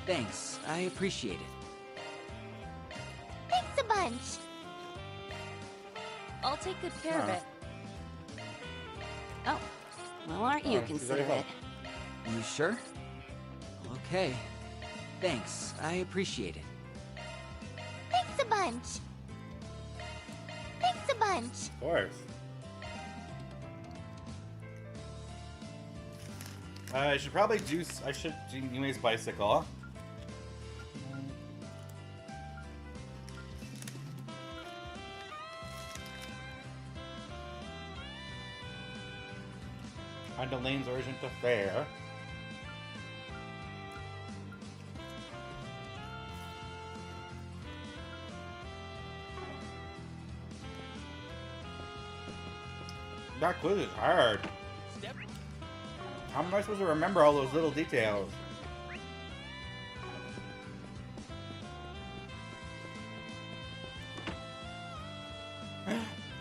Thanks. I appreciate it. Thanks a bunch. I'll take good care of Huh. it. Oh, well, aren't you Oh, she's already considerate? You sure? Okay. Thanks. I appreciate it. Thanks a bunch. Thanks a bunch. Of course. I should probably do. I should do Yumi's bicycle. Find Elaine's origin to fair. That quiz is hard. Step. How am I supposed to remember all those little details?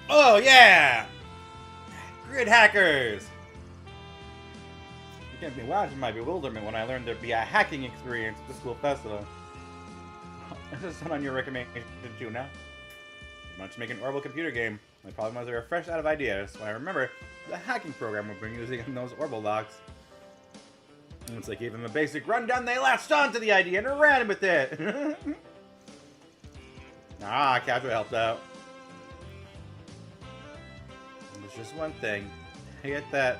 Oh yeah! Grid hackers! You can't be watching my bewilderment when I learned there'd be a hacking experience at the school festival. This is on your recommendation too now. I wanted to make an Orbital computer game. My problem was they were fresh out of ideas, so I remember the hacking program we've been using in those Orbital locks. Once I gave them a basic rundown, they latched onto the idea and ran with it! Casual helped out. There's just one thing. I get that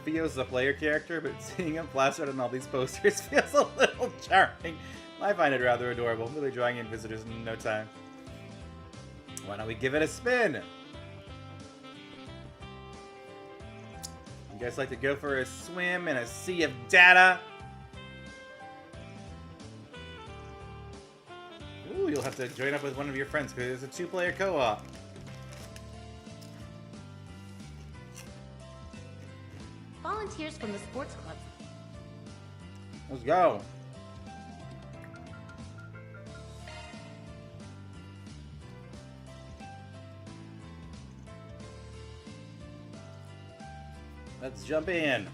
Theo's the player character, but seeing him plastered on all these posters feels a little charming. I find it rather adorable, really drawing in visitors in no time. Why don't we give it a spin? You guys like to go for a swim in a sea of data? Ooh, you'll have to join up with one of your friends because it's a 2-player co-op. Volunteers from the sports club. Let's go. Let's jump in.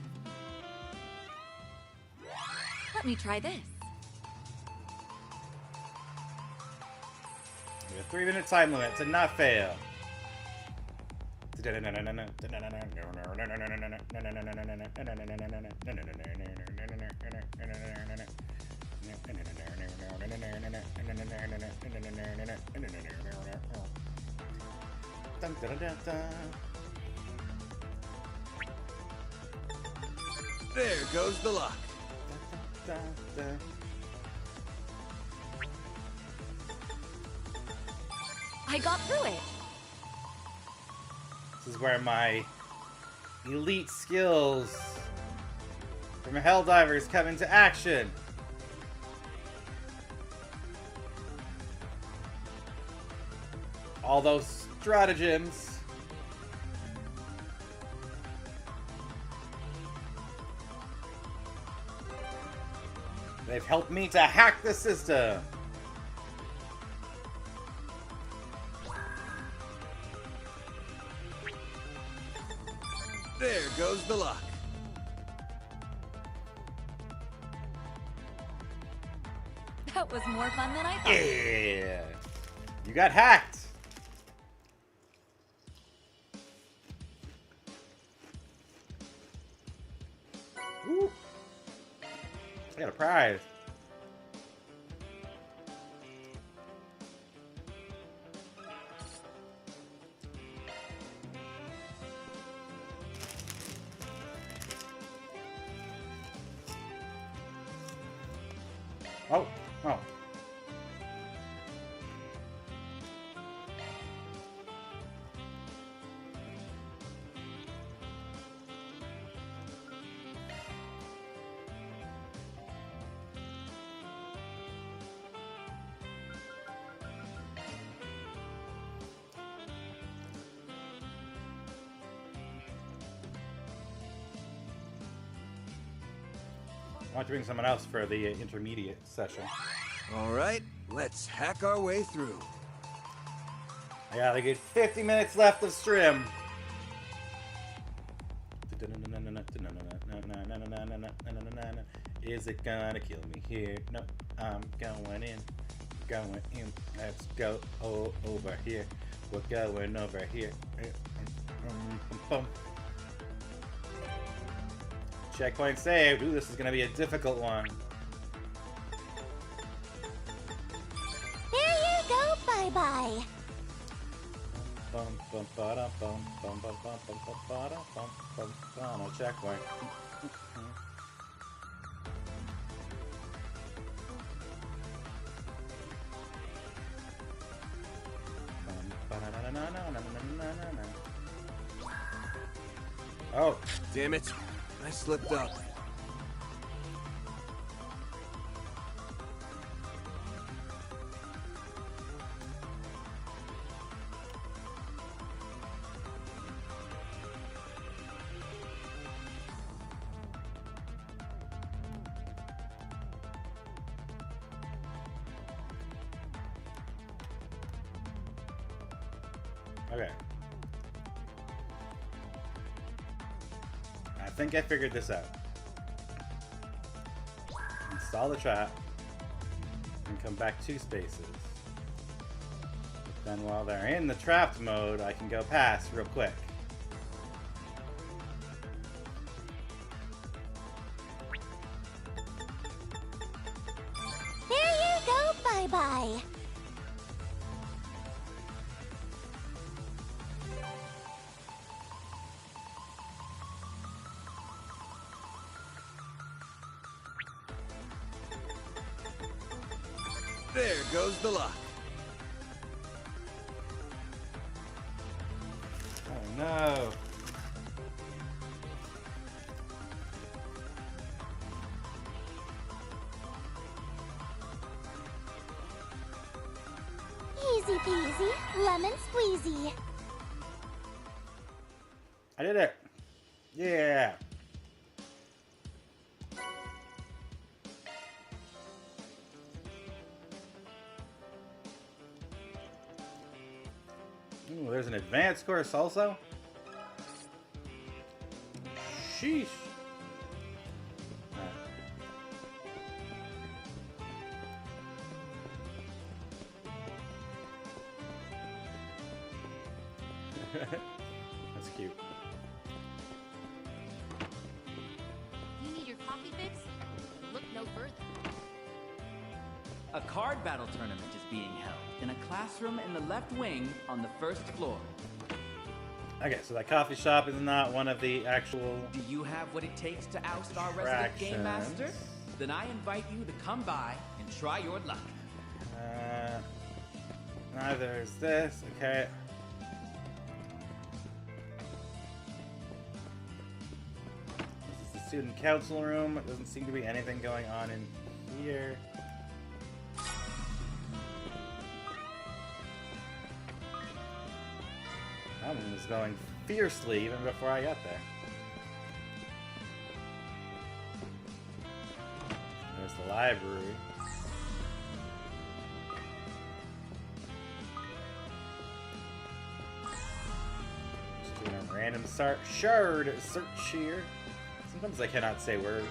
Let me try this. With 3-minute time limit to not fail. There goes the lock. I got through it. This is where my elite skills from Helldivers come into action. All those stratagems. They've helped me to hack the system. There goes the lock. That was more fun than I thought. Yeah. You got hacked. Woo. I got a prize. Oh, oh. I want to bring someone else for the intermediate session. All right, let's hack our way through. I gotta get 50 minutes left of stream. Is it gonna kill me here? No, I'm going in. Going in. Let's go over here. We're going over here. Checkpoint saved. Ooh, this is gonna be a difficult one. There you go, bye-bye. No checkpoint. Oh, Damn it, I slipped up. okay. I think I figured this out. Install the trap and come back 2 spaces. But then while they're in the trapped mode, I can go past real quick. There you go, bye-bye. There goes the lock. Oh no. Easy peasy, lemon squeezy. I did it. Yeah. Ooh, there's an advanced course also? Sheesh. Alright. That's cute. You need your coffee fix? Look no further. A card battle tournament is being held in a classroom in the left wing on the first floor. Okay, so that coffee shop is not one of the actual Do you have what it takes to oust our resident game master? attractions. Then I invite you to come by and try your luck. There's this. Okay. This is the student council room. It doesn't seem to be anything going on in here. That one was going fiercely even before I got there. There's the library. Just doing a random shard search here. Sometimes I cannot say words.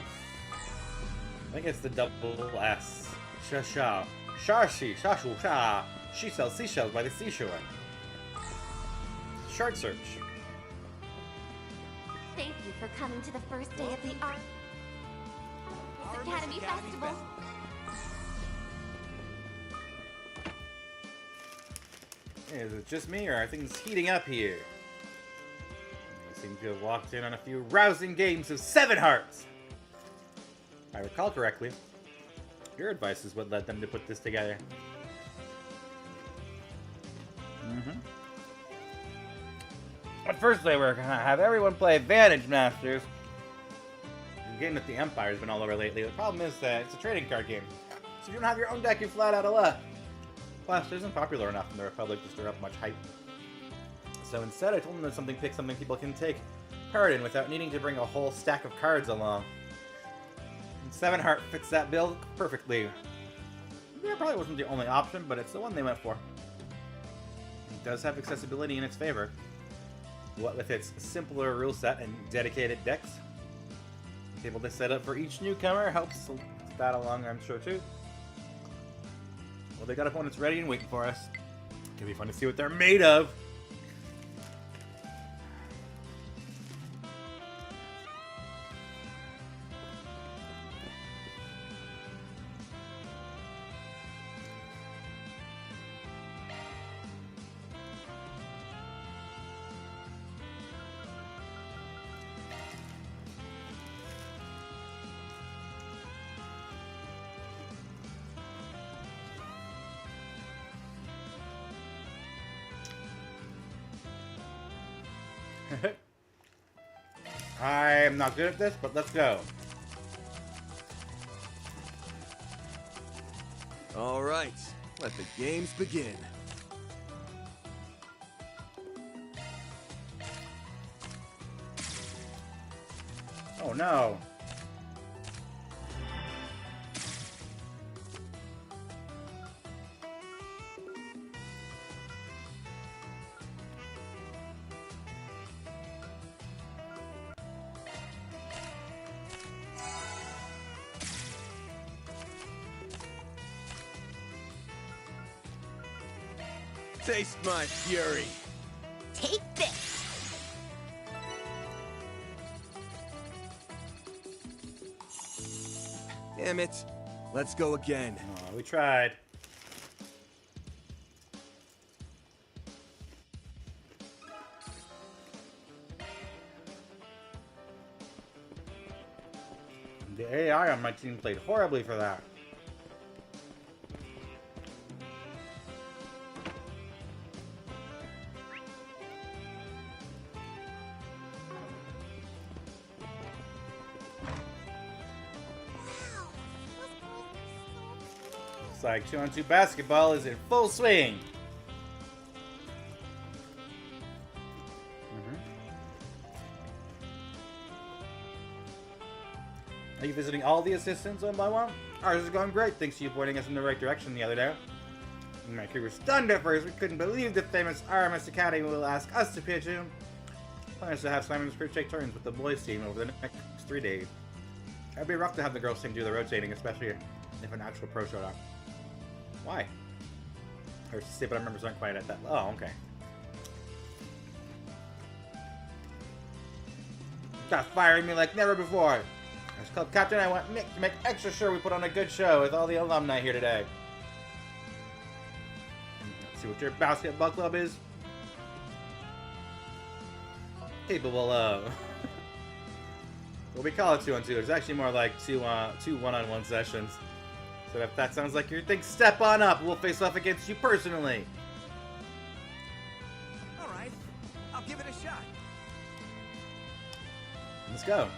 I think it's the double S. Sha-sha. Shashi. Shashu. Sha. She sells seashells by the seashore. Shard search. Thank you for coming to the first day of the Art Academy Festival. Is it just me, or are things heating up here? They seem to have walked in on a few rousing games of 7 Hearts. If I recall correctly, your advice is what led them to put this together. At first they were gonna have everyone play Vantage Masters. The game with the Empire has been all over lately. The problem is that it's a trading card game. So if you don't have your own deck, you're flat out of luck. Plus, it isn't popular enough in the Republic to stir up much hype. So instead, I told them that pick something people can take part in without needing to bring a whole stack of cards along. And 7 Heart fits that bill perfectly. Yeah, probably wasn't the only option, but it's the one they went for. It does have accessibility in its favor. What with its simpler rule set and dedicated decks. The table they set up for each newcomer helps that along, I'm sure, too. Well, they got opponents ready and waiting for us. It'll be fun to see what they're made of. I'm not good at this, but let's go. All right, let the games begin. Oh no. Taste my fury. Take this. Damn it. Let's go again. Oh, we tried. The AI on my team played horribly for that. Looks like 2-on-2 basketball is in full swing. Are you visiting all the assistants one by one? Ours is going great, thanks to you pointing us in the right direction the other day. My crew were stunned at first. We couldn't believe the famous RMS Academy will ask us to pitch in. Plans to have Simon's crew take turns with the boys team over the next 3 days. It'd be rough to have the girls team do the rotating, especially if an actual pro showed up. Why? Our stable members aren't quite at that. Oh, okay. Got firing me like never before. I was called Captain. I want Nick to make extra sure we put on a good show with all the alumni here today. Let's see what your basketball club is. Capable of. Well, we call it 2-on-2. It's actually more like two one-on-one sessions. So if that sounds like your thing, step on up. We'll face off against you personally. All right, I'll give it a shot. Let's go.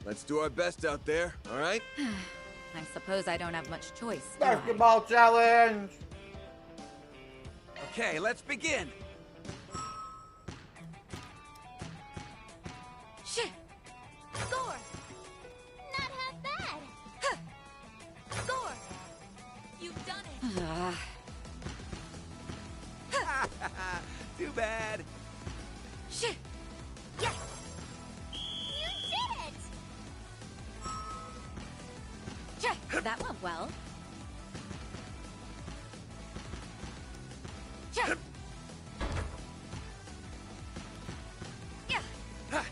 Let's do our best out there, all right? I suppose I don't have much choice. do I? Basketball challenge. Okay, let's begin. Shit! Score! Not half bad! Huh. Score! You've done it! Too bad. Shit! Yes! You did it! That went well. Check! Yeah! Yeah!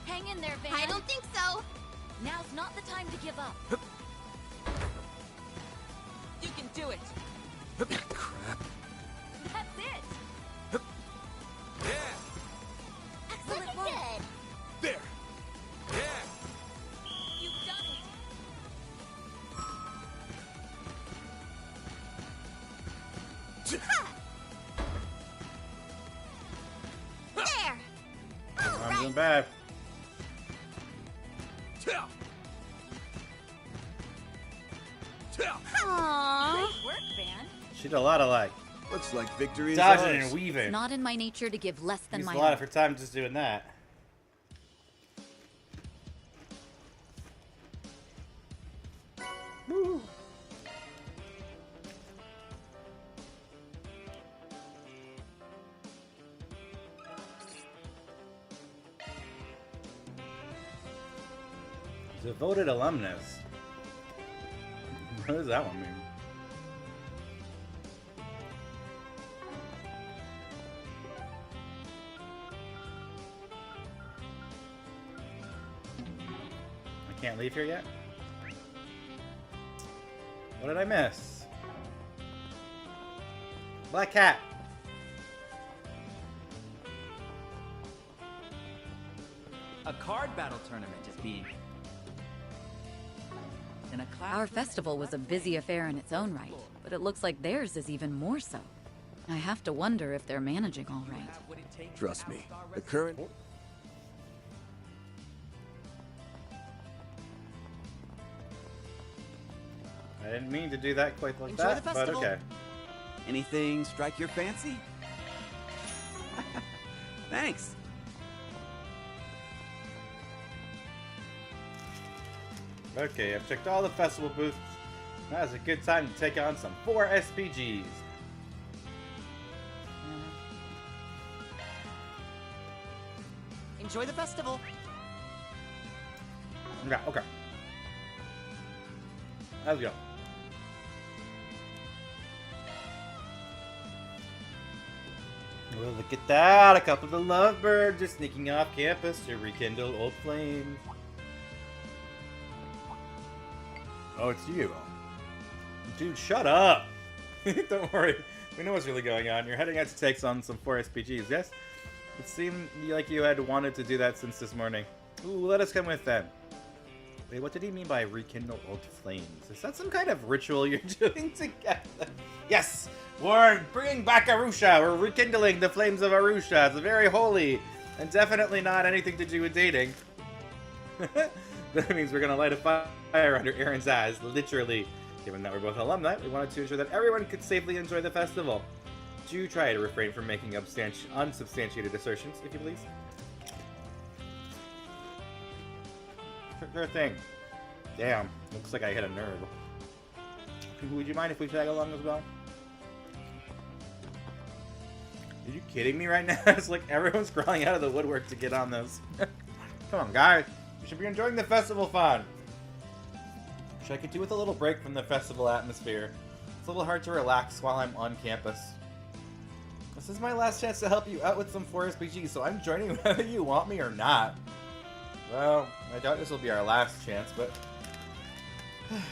Hang in there, Van. I don't think so. Now's not the time to give up. You can do it. Crap. That's it. Yeah. Excellent work. There. Yeah. You've done it. There. All I'm right. doing bad. Tell. Tell. Aww. Great work, Van. She did a lot of like Looks like victory is dodging ours. and weaving. It's not in my nature to give less than Used my a lot own. of her time just doing that. Woo. Devoted alumnus. What does that one mean? I can't leave here yet? What did I miss? Black cat. A card battle tournament is being... In a class... Our festival was a busy affair in its own right, but it looks like theirs is even more so. I have to wonder if they're managing all right. Trust me, the current... I didn't mean to do that quite like Enjoy that, the but festival. okay. Anything strike your fancy? Thanks. Okay, I've checked all the festival booths. Now's a good time to take on some 4 SPGs. Enjoy the festival. Okay, okay. Let's go. Well, look at that! A couple of the lovebirds are sneaking off campus to rekindle old flames. Oh, it's you. Dude, shut up! Don't worry. We know what's really going on. You're heading out to take on some 4 SPGs, yes? It seemed like you had wanted to do that since this morning. Ooh, let us come with them. Wait, what did he mean by rekindle old flames? Is that some kind of ritual you're doing together? Yes! We're bringing back Arusha! We're rekindling the flames of Arusha! It's very holy! And definitely not anything to do with dating. That means we're gonna light a fire under Aaron's eyes, literally. Given that we're both alumni, we wanted to ensure that everyone could safely enjoy the festival. Do try to refrain from making unsubstantiated assertions, if you please. Sure thing. Damn, looks like I hit a nerve. Would you mind if we tag along as well? Are you kidding me right now? It's like everyone's crawling out of the woodwork to get on this. Come on, guys. You should be enjoying the festival fun. Wish I could do with a little break from the festival atmosphere. It's a little hard to relax while I'm on campus. This is my last chance to help you out with some 4SPG, so I'm joining whether you want me or not. Well, I doubt this will be our last chance, but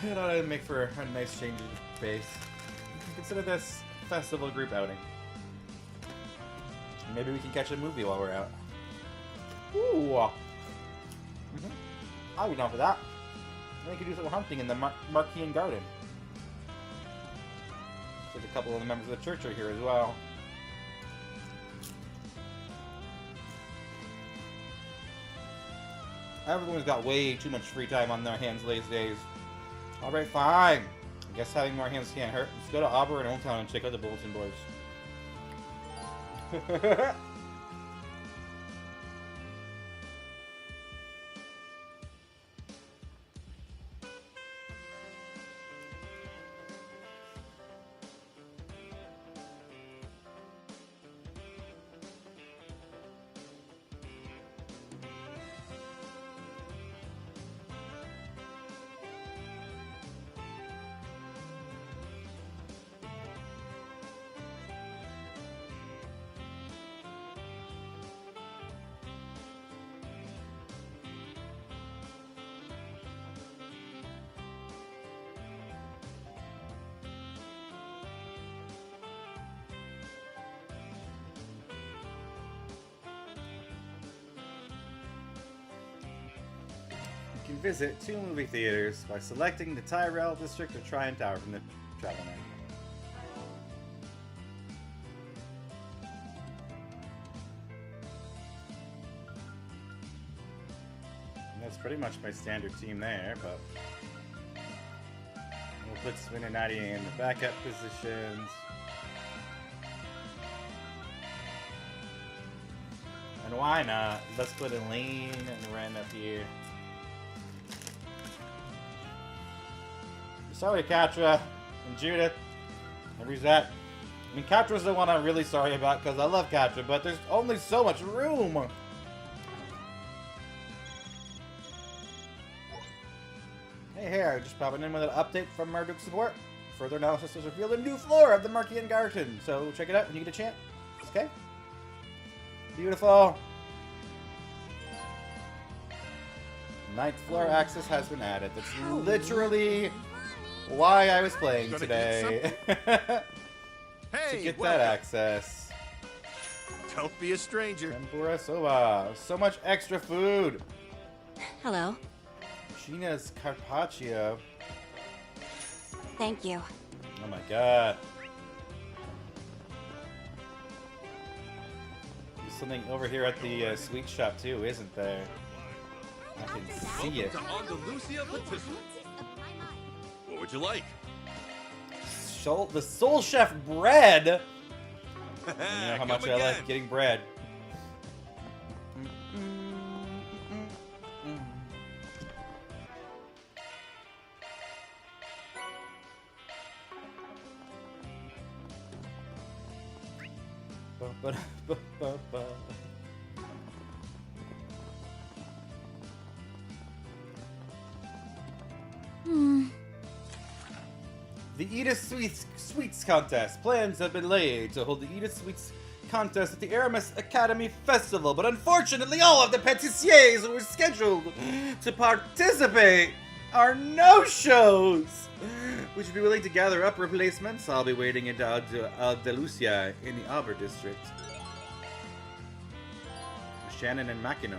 it ought to make for a nice change of pace. Consider this festival group outing. Maybe we can catch a movie while we're out. Ooh. I'll be down for that. Then we could do some hunting in the Marquean Garden. Looks like a couple of the members of the church are here as well. Everyone's got way too much free time on their hands these days. Alright, fine. I guess having more hands can't hurt. Let's go to Auburn and Old Town and check out the bulletin boards. You can visit 2 movie theaters by selecting the Tyrell District or Tryon Tower from the travel menu. And that's pretty much my standard team there, but we'll put Swinanati in the backup positions. And why not? Let's put Elaine and Ren up here. Sorry, Katra and Judith and Rizette. I mean, Katra's the one I'm really sorry about because I love Katra, but there's only so much room. Hey, here, just popping in with an update from Marduk support. Further analysis has revealed a new floor of the Marquean Garden, so check it out when you get a chance. Okay? Beautiful. 9th floor access has been added. That's literally why I was playing today. Hey, to get that access. Don't be a stranger. Tempura soba. So much extra food. Hello. Gina's carpaccio. Thank you. Oh my god. There's something over here at the sweet shop too, isn't there? I can see it. What would you like? The Soul Chef bread. You know how much I like getting bread. The Edith Sweets Contest. Plans have been laid to hold the Edith Sweets Contest at the Aramis Academy Festival, but unfortunately all of the patissiers who were scheduled to participate are no-shows. Would you be willing to gather up replacements? I'll be waiting in Andalusia in the Auburn district. Shannon and Makino.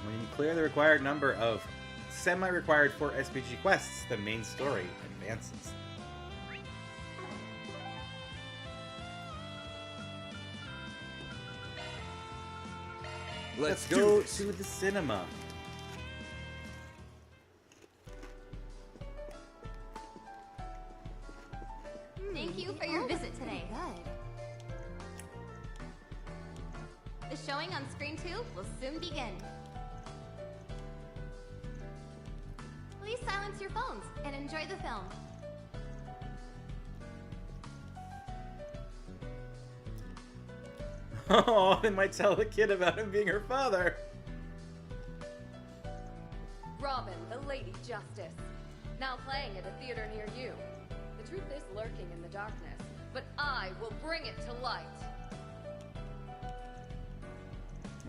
When you clear the required number of semi-required 4 SPG quests, the main story advances. Let's go to the cinema. Thank you for your visit today. The showing on screen 2 will soon begin. Please silence your phones and enjoy the film. Oh, they might tell the kid about him being her father. Robin, the Lady Justice. Now playing at a theater near you. The truth is lurking in the darkness, but I will bring it to light.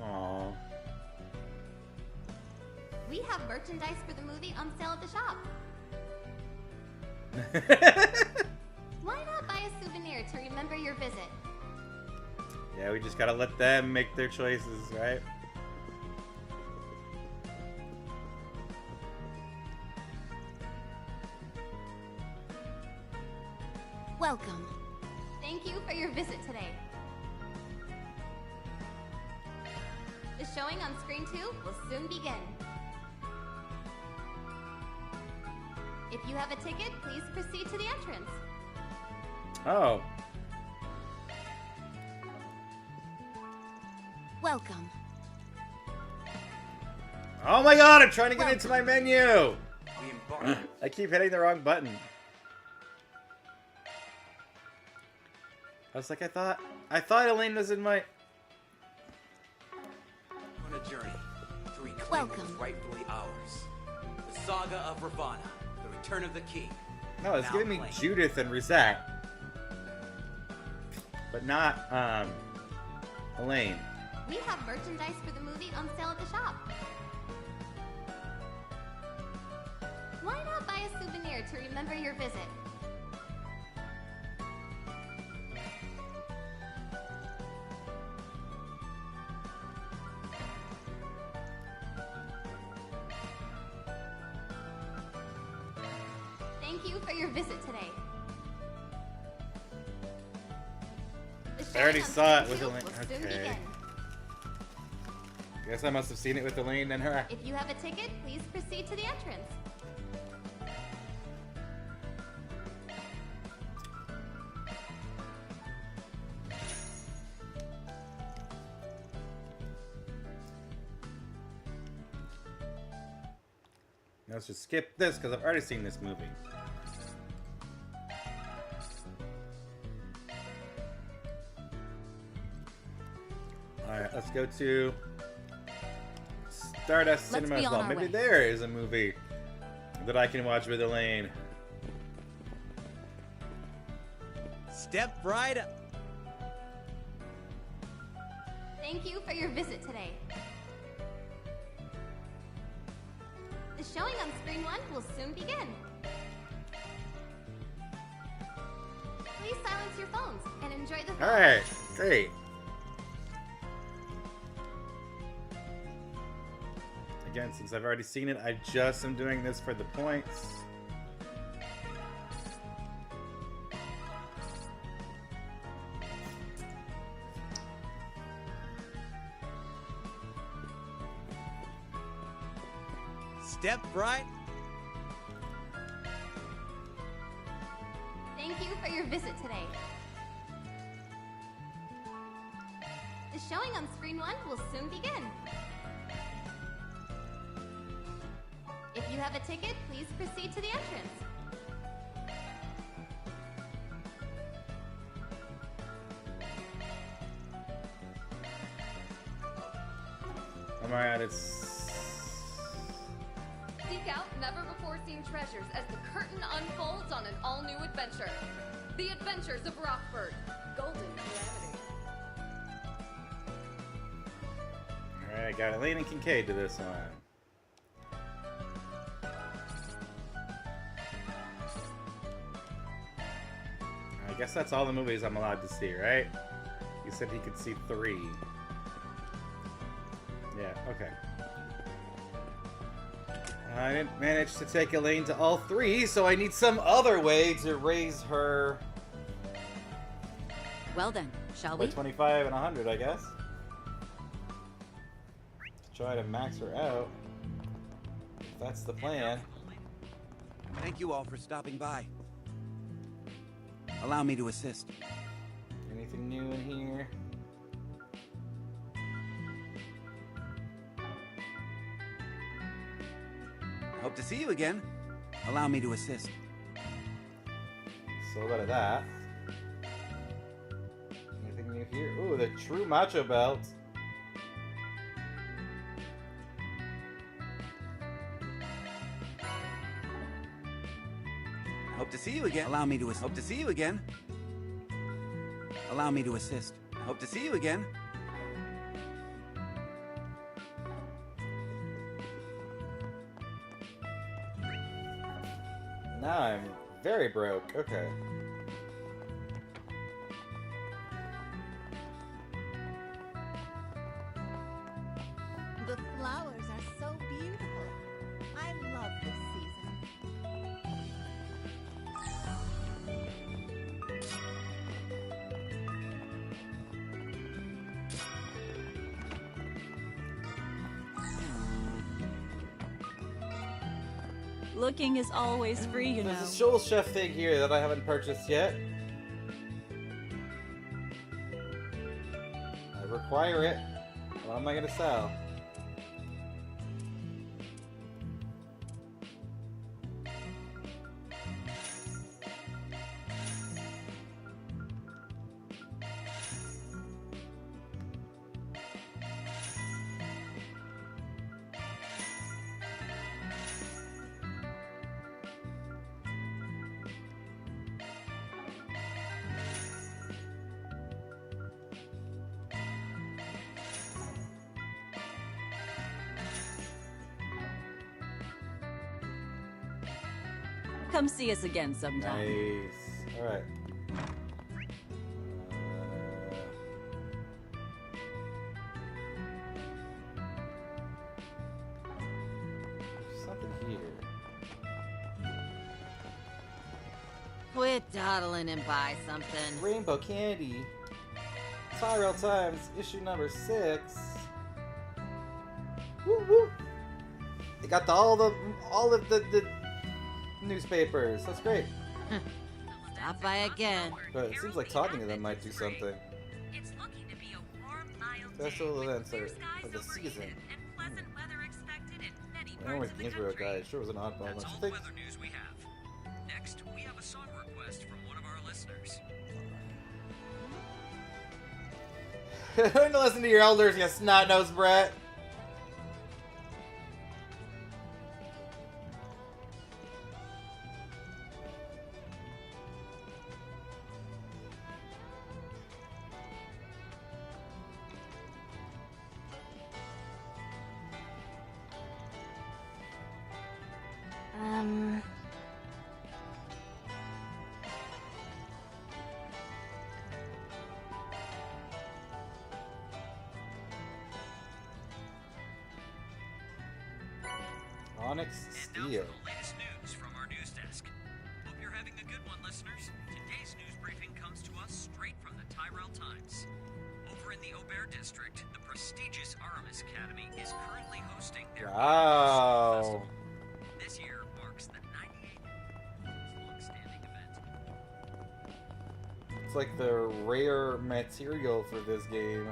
Aww. We have merchandise for the movie on sale at the shop. Why not buy a souvenir to remember your visit? Yeah, we just gotta let them make their choices, right? Welcome. Thank you for your visit today. The showing on screen 2 will soon begin. If you have a ticket, please proceed to the entrance. Oh. Welcome. Oh my god, I'm trying to get into my menu! I keep hitting the wrong button. I was like, I thought Elaine was in my... On a journey to reclaim what is rightfully ours. The saga of Ravana, the return of the king. No, it's Now giving me playing. Judith and Rosette. But not, Elaine. We have merchandise for the movie on sale at the shop. Why not buy a souvenir to remember your visit? Thank you for your visit today. I already saw it with Elaine. Elaine. Okay. Guess I must have seen it with Elaine and her. If you have a ticket, please proceed to the entrance. Now let's just skip this because I've already seen this movie. Alright, let's go to Stardust Let's Cinema be as on well. our Maybe way. there is a movie that I can watch with Elaine. Step right up. Thank you for your visit today. The showing on screen 1 will soon begin. Please silence your phones and enjoy the film. Alright, great. Again, since I've already seen it, I just am doing this for the points. Step right. Thank you for your visit today. The showing on screen 1 will soon begin. If you have a ticket, please proceed to the entrance. Oh my god, it's... Seek out never-before-seen treasures as the curtain unfolds on an all-new adventure. The Adventures of Rockford. Golden Calamity. Alright, got Elaine and Kincaid to this one. I guess that's all the movies I'm allowed to see, right? You said he could see 3. Yeah, okay. I didn't manage to take Elaine to all 3, so I need some other way to raise her Well then, shall by we? 25 and 100, I guess. To try to max her out. If that's the plan. Thank you all for stopping by. Allow me to assist. Anything new in here? Hope to see you again. Allow me to assist. So out of that. Anything new here? Ooh, the true macho belt. Hope to see you again. Allow me to assist. Hope to see you again. Allow me to assist. Hope to see you again. Now I'm very broke. Okay. The flowers are so beautiful. I love this season. Looking is always free, you know. There's a Shoal Chef thing here that I haven't purchased yet. I require it. What am I gonna sell? Come see us again sometime. Nice. Alright. Something here. Quit dawdling and buy something. Rainbow candy. Tyrell Times, issue number 6. Woo woo! They got all of the newspapers. That's great. Stop by again. But it seems like talking to them might do something. Festival events are of the season. I always Gainsborough guy. It sure was an oddball. That's Bunch all of the things. weather news we have. Next, we have a song request from one of our listeners. Learn to listen to your elders, you snot-nosed brat. Onyx And now Steel. for the latest news from our news desk. Hope you're having a good one, listeners. Today's news briefing comes to us straight from the Tyrell Times. Over in the Aubert district, the prestigious Aramis Academy is currently hosting their Wow. festival. This year marks the 98th long-standing event. It's like the rare material for this game.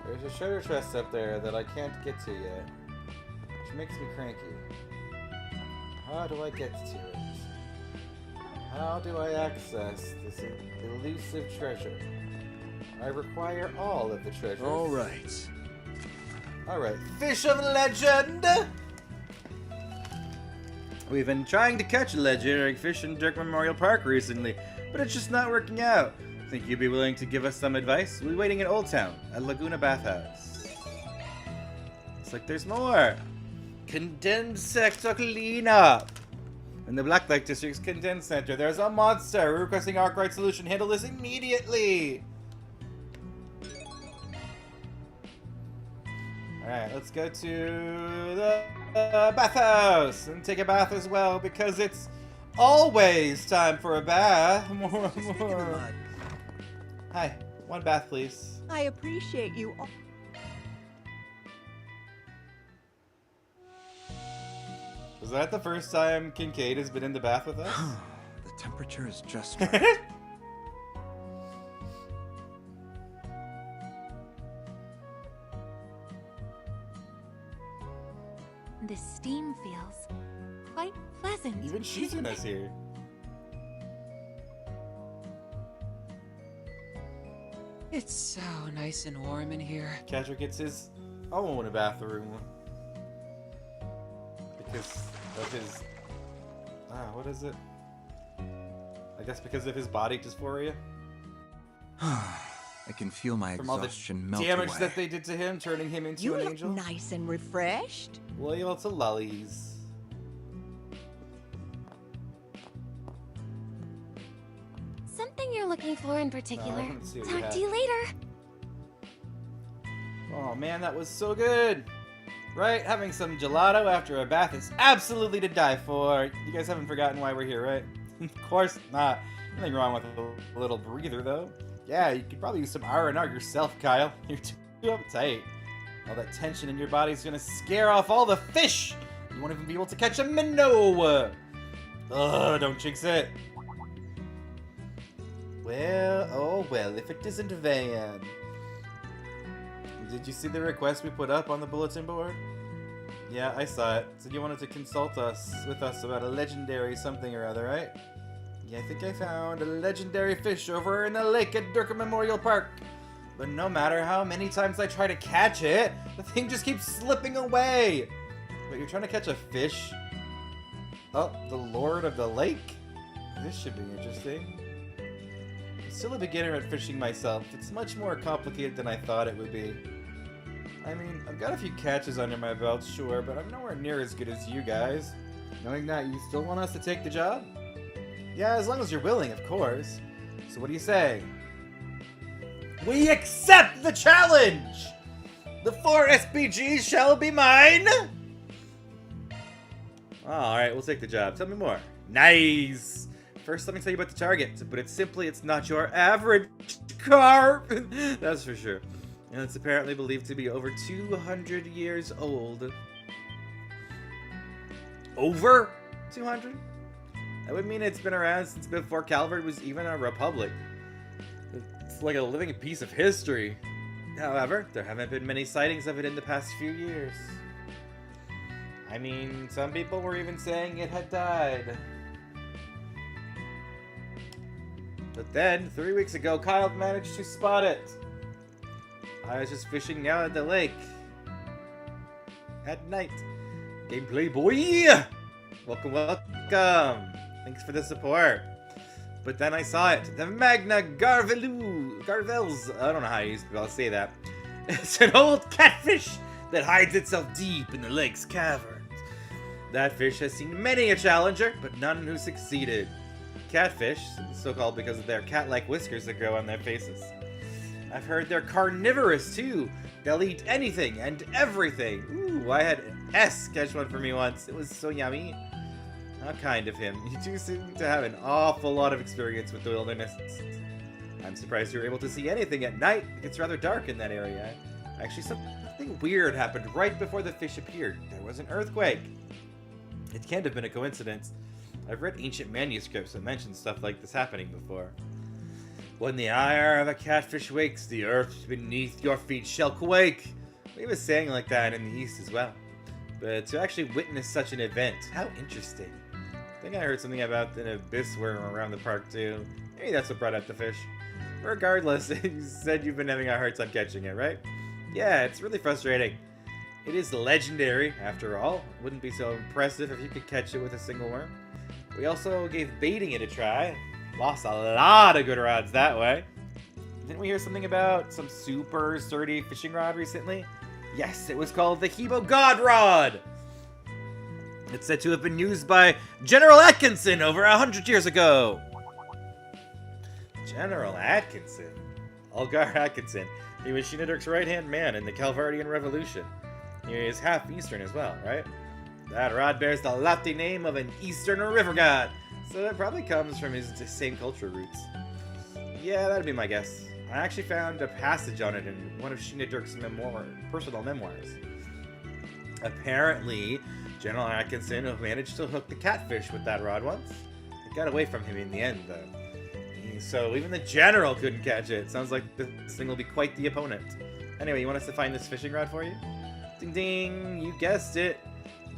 There's a treasure chest up there that I can't get to yet, which makes me cranky. How do I get to it? How do I access this elusive treasure? I require all of the treasures. Alright. Alright, Fish of Legend! We've been trying to catch a legendary fish in Dirk Memorial Park recently, but it's just not working out. Think you'd be willing to give us some advice? We're waiting in Old Town, at Laguna Bathhouse. Looks like there's more! Condensed sector cleanup! In the Blacklight District's Condensed Center, there's a monster! We're requesting Arkwright Solution handle this immediately! Alright, let's go to the bathhouse and take a bath as well because it's always time for a bath. More. Hi, one bath, please. I appreciate you all. Was that the first time Kincaid has been in the bath with us? The temperature is just right. This steam feels quite pleasant. Even Shizuna's here. It's so nice and warm in here. Catcher gets his own bathroom. Because of his... what is it? I guess because of his body dysphoria? I can feel my From all the exhaustion melt damage away. that they did to him, turning him into You an look angel. nice and refreshed. Loyal to lollies. Something you're looking for in particular. couldn't see what you Talk had. to you later. Oh man, that was so good! Right? Having some gelato after a bath is absolutely to die for. You guys haven't forgotten why we're here, right? Of course not. Nothing wrong with a little breather, though. Yeah, you could probably use some R&R yourself, Kyle. You're too uptight. All that tension in your body's gonna scare off all the fish! You won't even be able to catch a minnow! Ugh, don't jinx it. Well, oh well, if it isn't Van. Did you see the request we put up on the bulletin board? Yeah, I saw it. Said you wanted to consult with us about a legendary something or other, right? Yeah, I think I found a legendary fish over in the lake at Durka Memorial Park. But no matter how many times I try to catch it, the thing just keeps slipping away. But you're trying to catch a fish? Oh, the Lord of the Lake? This should be interesting. I'm still a beginner at fishing myself. It's much more complicated than I thought it would be. I mean, I've got a few catches under my belt, sure, but I'm nowhere near as good as you guys. Knowing that, you still want us to take the job? Yeah, as long as you're willing, of course. So what do you say? We accept the challenge! The 4 SPGs shall be mine! Alright, we'll take the job. Tell me more. Nice! First, let me tell you about the target. To put it simply, it's not your average carp! That's for sure. And it's apparently believed to be over 200 years old. Over 200? That would mean it's been around since before Calvert was even a republic. It's like a living piece of history. However, there haven't been many sightings of it in the past few years. I mean, some people were even saying it had died. But then, 3 weeks ago, Kyle managed to spot it. I was just fishing now at the lake. At night. Gameplay boy! Welcome, welcome. Thanks for the support. But then I saw it. The Magna Garvels. I don't know how I'll say that. It's an old catfish that hides itself deep in the lake's caverns. That fish has seen many a challenger, but none who succeeded. Catfish, so-called because of their cat-like whiskers that grow on their faces. I've heard they're carnivorous too. They'll eat anything and everything. Ooh, I had S catch one for me once. It was so yummy. How kind of him. You do seem to have an awful lot of experience with the wilderness. I'm surprised you were able to see anything at night. It gets rather dark in that area. Actually, something weird happened right before the fish appeared. There was an earthquake. It can't have been a coincidence. I've read ancient manuscripts that mention stuff like this happening before. When the ire of a catfish wakes, the earth beneath your feet shall quake. We have a saying like that in the East as well. But to actually witness such an event, how interesting. I think I heard something about an abyss worm around the park too. Maybe that's what brought out the fish. Regardless, you said you've been having a hard time catching it, right? Yeah, it's really frustrating. It is legendary, after all. It wouldn't be so impressive if you could catch it with a single worm. We also gave baiting it a try. Lost a lot of good rods that way. Didn't we hear something about some super sturdy fishing rod recently? Yes, it was called the Hebo God Rod! It's said to have been used by General Atkinson over 100 years ago. General Atkinson? Algar Atkinson. He was Shinadirk's right-hand man in the Calvardian Revolution. He is half Eastern as well, right? That rod bears the lofty name of an Eastern river god, so it probably comes from his same culture roots. Yeah, that'd be my guess. I actually found a passage on it in one of Shinadirk's personal memoirs. Apparently, General Atkinson managed to hook the catfish with that rod once. It got away from him in the end, though. So even the general couldn't catch it. Sounds like this thing will be quite the opponent. Anyway, you want us to find this fishing rod for you? Ding ding, you guessed it.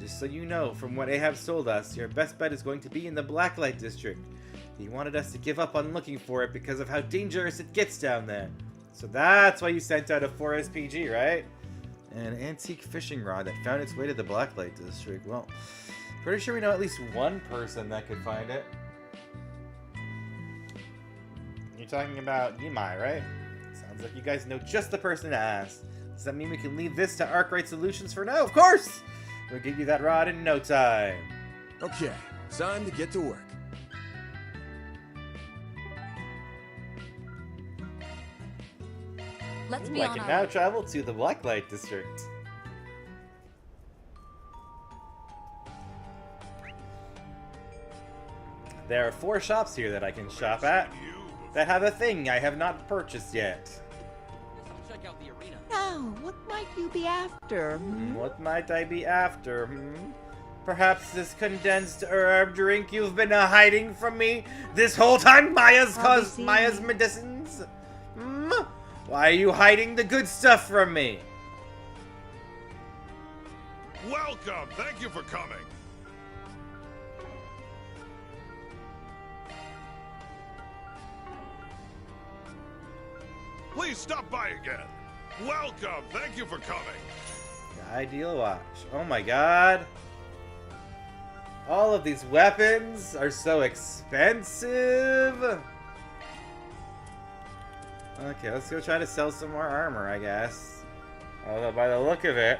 Just so you know, from what Ahab's told us, your best bet is going to be in the Blacklight District. He wanted us to give up on looking for it because of how dangerous it gets down there. So that's why you sent out a 4SPG, right? An antique fishing rod that found its way to the Blacklight District. Well, pretty sure we know at least one person that could find it. You're talking about Levi, right? Sounds like you guys know just the person to ask. Does that mean we can leave this to Arkwright Solutions for now? Of course! We'll give you that rod in no time. Okay, time to get to work. Let's Ooh, be I on can our now way. travel to the Blacklight District. There are 4 shops here that I can shop at that have a thing I have not purchased yet. Check out the arena. Now, what might you be after? What might I be after, Perhaps this condensed herb drink you've been hiding from me this whole time? Maya's medicines? Why are you hiding the good stuff from me? Welcome! Thank you for coming! Please stop by again! Welcome! Thank you for coming! The ideal watch. Oh my god. All of these weapons are so expensive. Okay, let's go try to sell some more armor, I guess. Although by the look of it,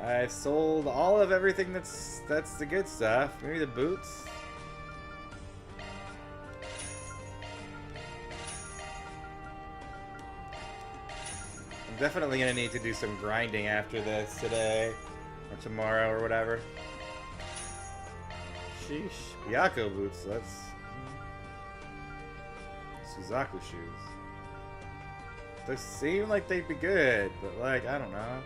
I've sold all of everything that's the good stuff. Maybe the boots. I'm definitely gonna need to do some grinding after this today or tomorrow or whatever. Sheesh, Byakko boots. That's Suzaku shoes. They seem like they'd be good, but like, I don't know.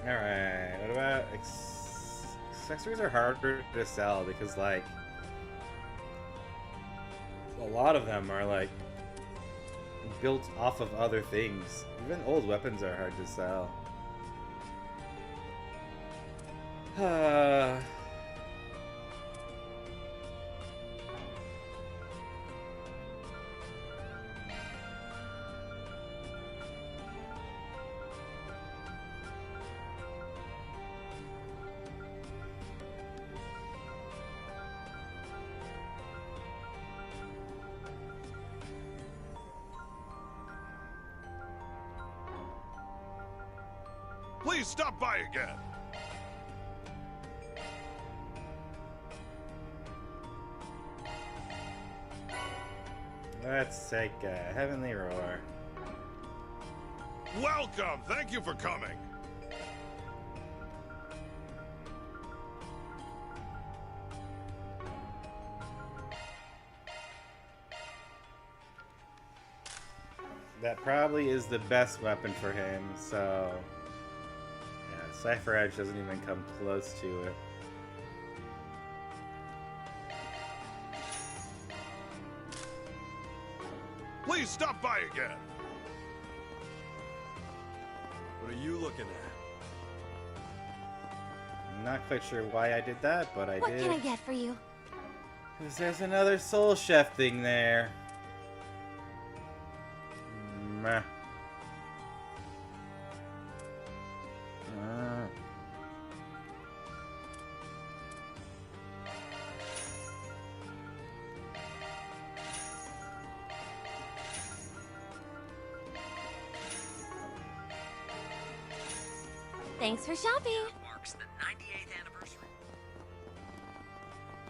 Alright, what about accessories are harder to sell because like a lot of them are like built off of other things. Even old weapons are hard to sell. Please stop by again! Let's take a Heavenly Roar. Welcome! Thank you for coming! That probably is the best weapon for him, so... Yeah, Cypher Edge doesn't even come close to it. Please stop by again! What are you looking at? I'm not quite sure why I did that, but I What did. can I get for you? 'Cause there's another Soul Chef thing there. Meh. Thanks for shopping. Marks the 98th anniversary.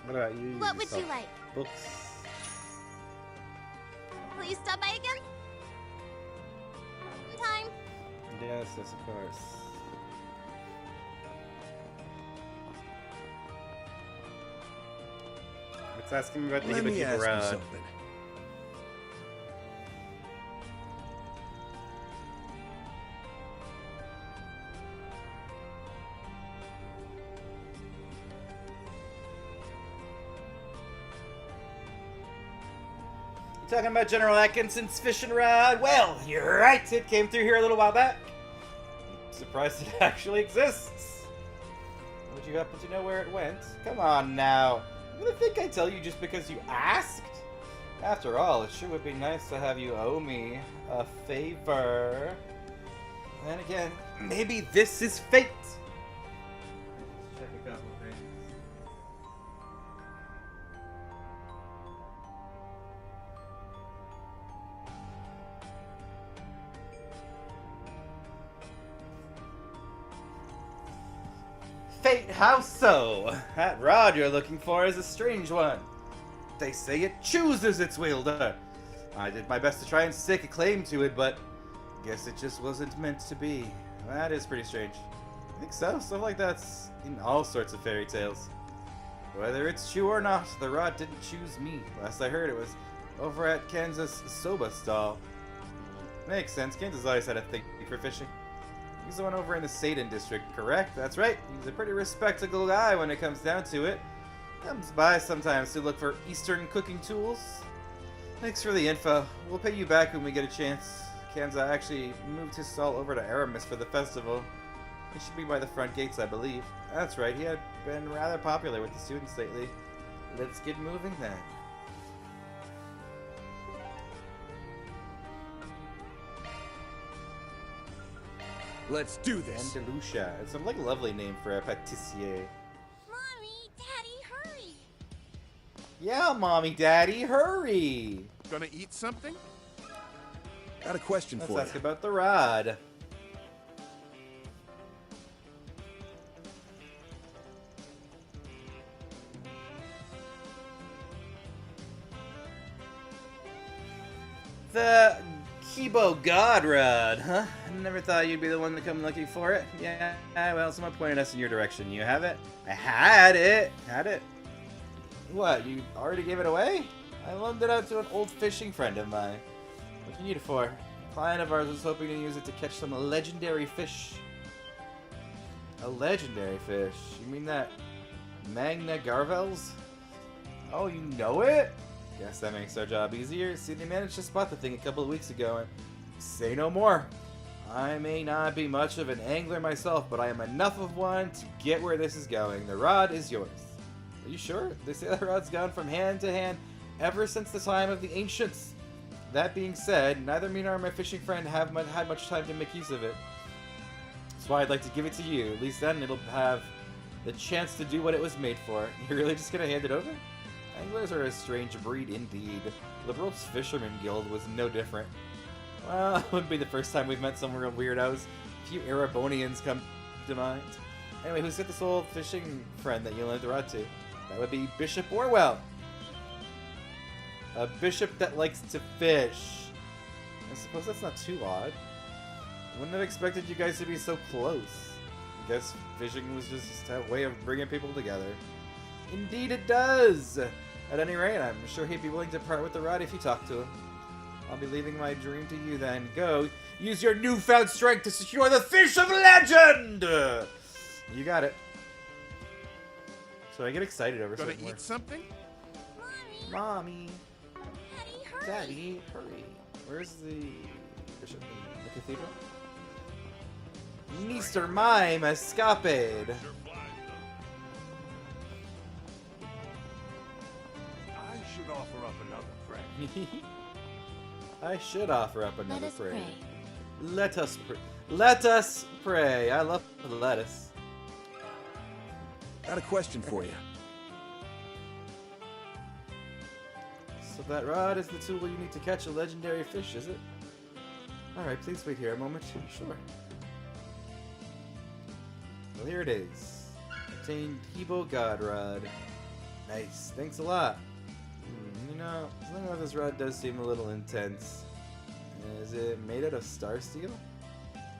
What about you? What would you yourself? like? Books. Will you stop by again? Time. Yes, yes, of course. Let's ask him about the Let me Hibiki ask you Rod. something. Talking about General Atkinson's fishing rod? Well, you're right. It came through here a little while back. I'm surprised it actually exists. Would you happen to know where it went? Come on now. You really think I tell you just because you asked? After all, it sure would be nice to have you owe me a favor. And again, maybe this is fate. Check a couple of things. Fate, how so? That rod you're looking for is a strange one. They say it chooses its wielder. I did my best to try and stake a claim to it, but guess it just wasn't meant to be. That is pretty strange. I think so. Stuff like that's in all sorts of fairy tales. Whether it's true or not, the rod didn't choose me. Last I heard, it was over at Kansas Soba stall. Makes sense. Kansas always had a thing for fishing. He's the one over in the Satan district, correct? That's right. He's a pretty respectable guy when it comes down to it. Comes by sometimes to look for Eastern cooking tools. Thanks for the info. We'll pay you back when we get a chance. Kanza actually moved his stall over to Aramis for the festival. He should be by the front gates, I believe. That's right, he had been rather popular with the students lately. Let's get moving then. Let's do this. Andalusia. It's a like lovely name for a pâtissier. Mommy, Daddy, hurry! Yeah, Mommy, Daddy, hurry! Gonna eat something? Got a question for you. Let's ask about the rod. The Kibo God Rod, huh? I never thought you'd be the one to come looking for it. Yeah, well, someone pointed us in your direction. You have it? I had it! Had it. What, you already gave it away? I loaned it out to an old fishing friend of mine. What do you need it for? A client of ours was hoping to use it to catch some legendary fish. A legendary fish? You mean that Magna Garvels? Oh, you know it? Guess that makes our job easier. See, they managed to spot the thing a couple of weeks ago, and say no more. I may not be much of an angler myself, but I am enough of one to get where this is going. The rod is yours. Are you sure? They say the rod's gone from hand to hand ever since the time of the ancients. That being said, neither me nor my fishing friend have had much time to make use of it. That's why I'd like to give it to you. At least then it'll have the chance to do what it was made for. You're really just gonna hand it over? Anglers are a strange breed indeed. Liberal's Fisherman Guild was no different. Well, it wouldn't be the first time we've met some real weirdos. A few Erebonians come to mind. Anyway, who's got this old fishing friend that you lent the rod to? That would be Bishop Orwell. A bishop that likes to fish. I suppose that's not too odd. Wouldn't have expected you guys to be so close. I guess fishing was just a way of bringing people together. Indeed it does! At any rate, I'm sure he'd be willing to part with the rod if you talk to him. I'll be leaving my dream to you then. Go, use your newfound strength to secure the fish of legend! You got it. So I get excited over Gonna something. eat something? Mommy! Daddy, hurry! Daddy, hurry. Where's the bishop in the cathedral? Mr. Mime escaped! I should offer up another prayer. I should offer up another Let us prayer. pray. Let us pray. Let us pray. I love the lettuce. Got a question for you. So that rod is the tool you need to catch a legendary fish, is it? Alright, please wait here a moment. Sure. Well, here it is. Obtained Hebo God Rod. Nice. Thanks a lot. You know, something about this rod does seem a little intense. Is it made out of star steel?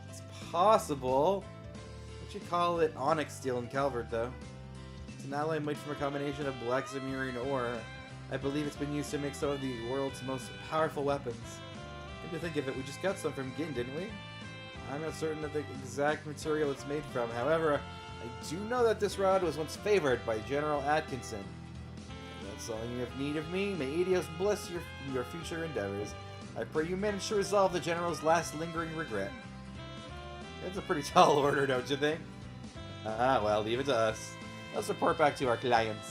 It's possible. What you call it onyx steel in Calvert, though. It's an alloy made from a combination of black Zemurian ore. I believe it's been used to make some of the world's most powerful weapons. Come to think of it, we just got some from Gin, didn't we? I'm not certain of the exact material it's made from. However, I do know that this rod was once favored by General Atkinson. That's So you have need of me, may Eidos bless your future endeavors. I pray you manage to resolve the General's last lingering regret. That's a pretty tall order, don't you think? Ah, well, leave it to us. Let's report back to our clients.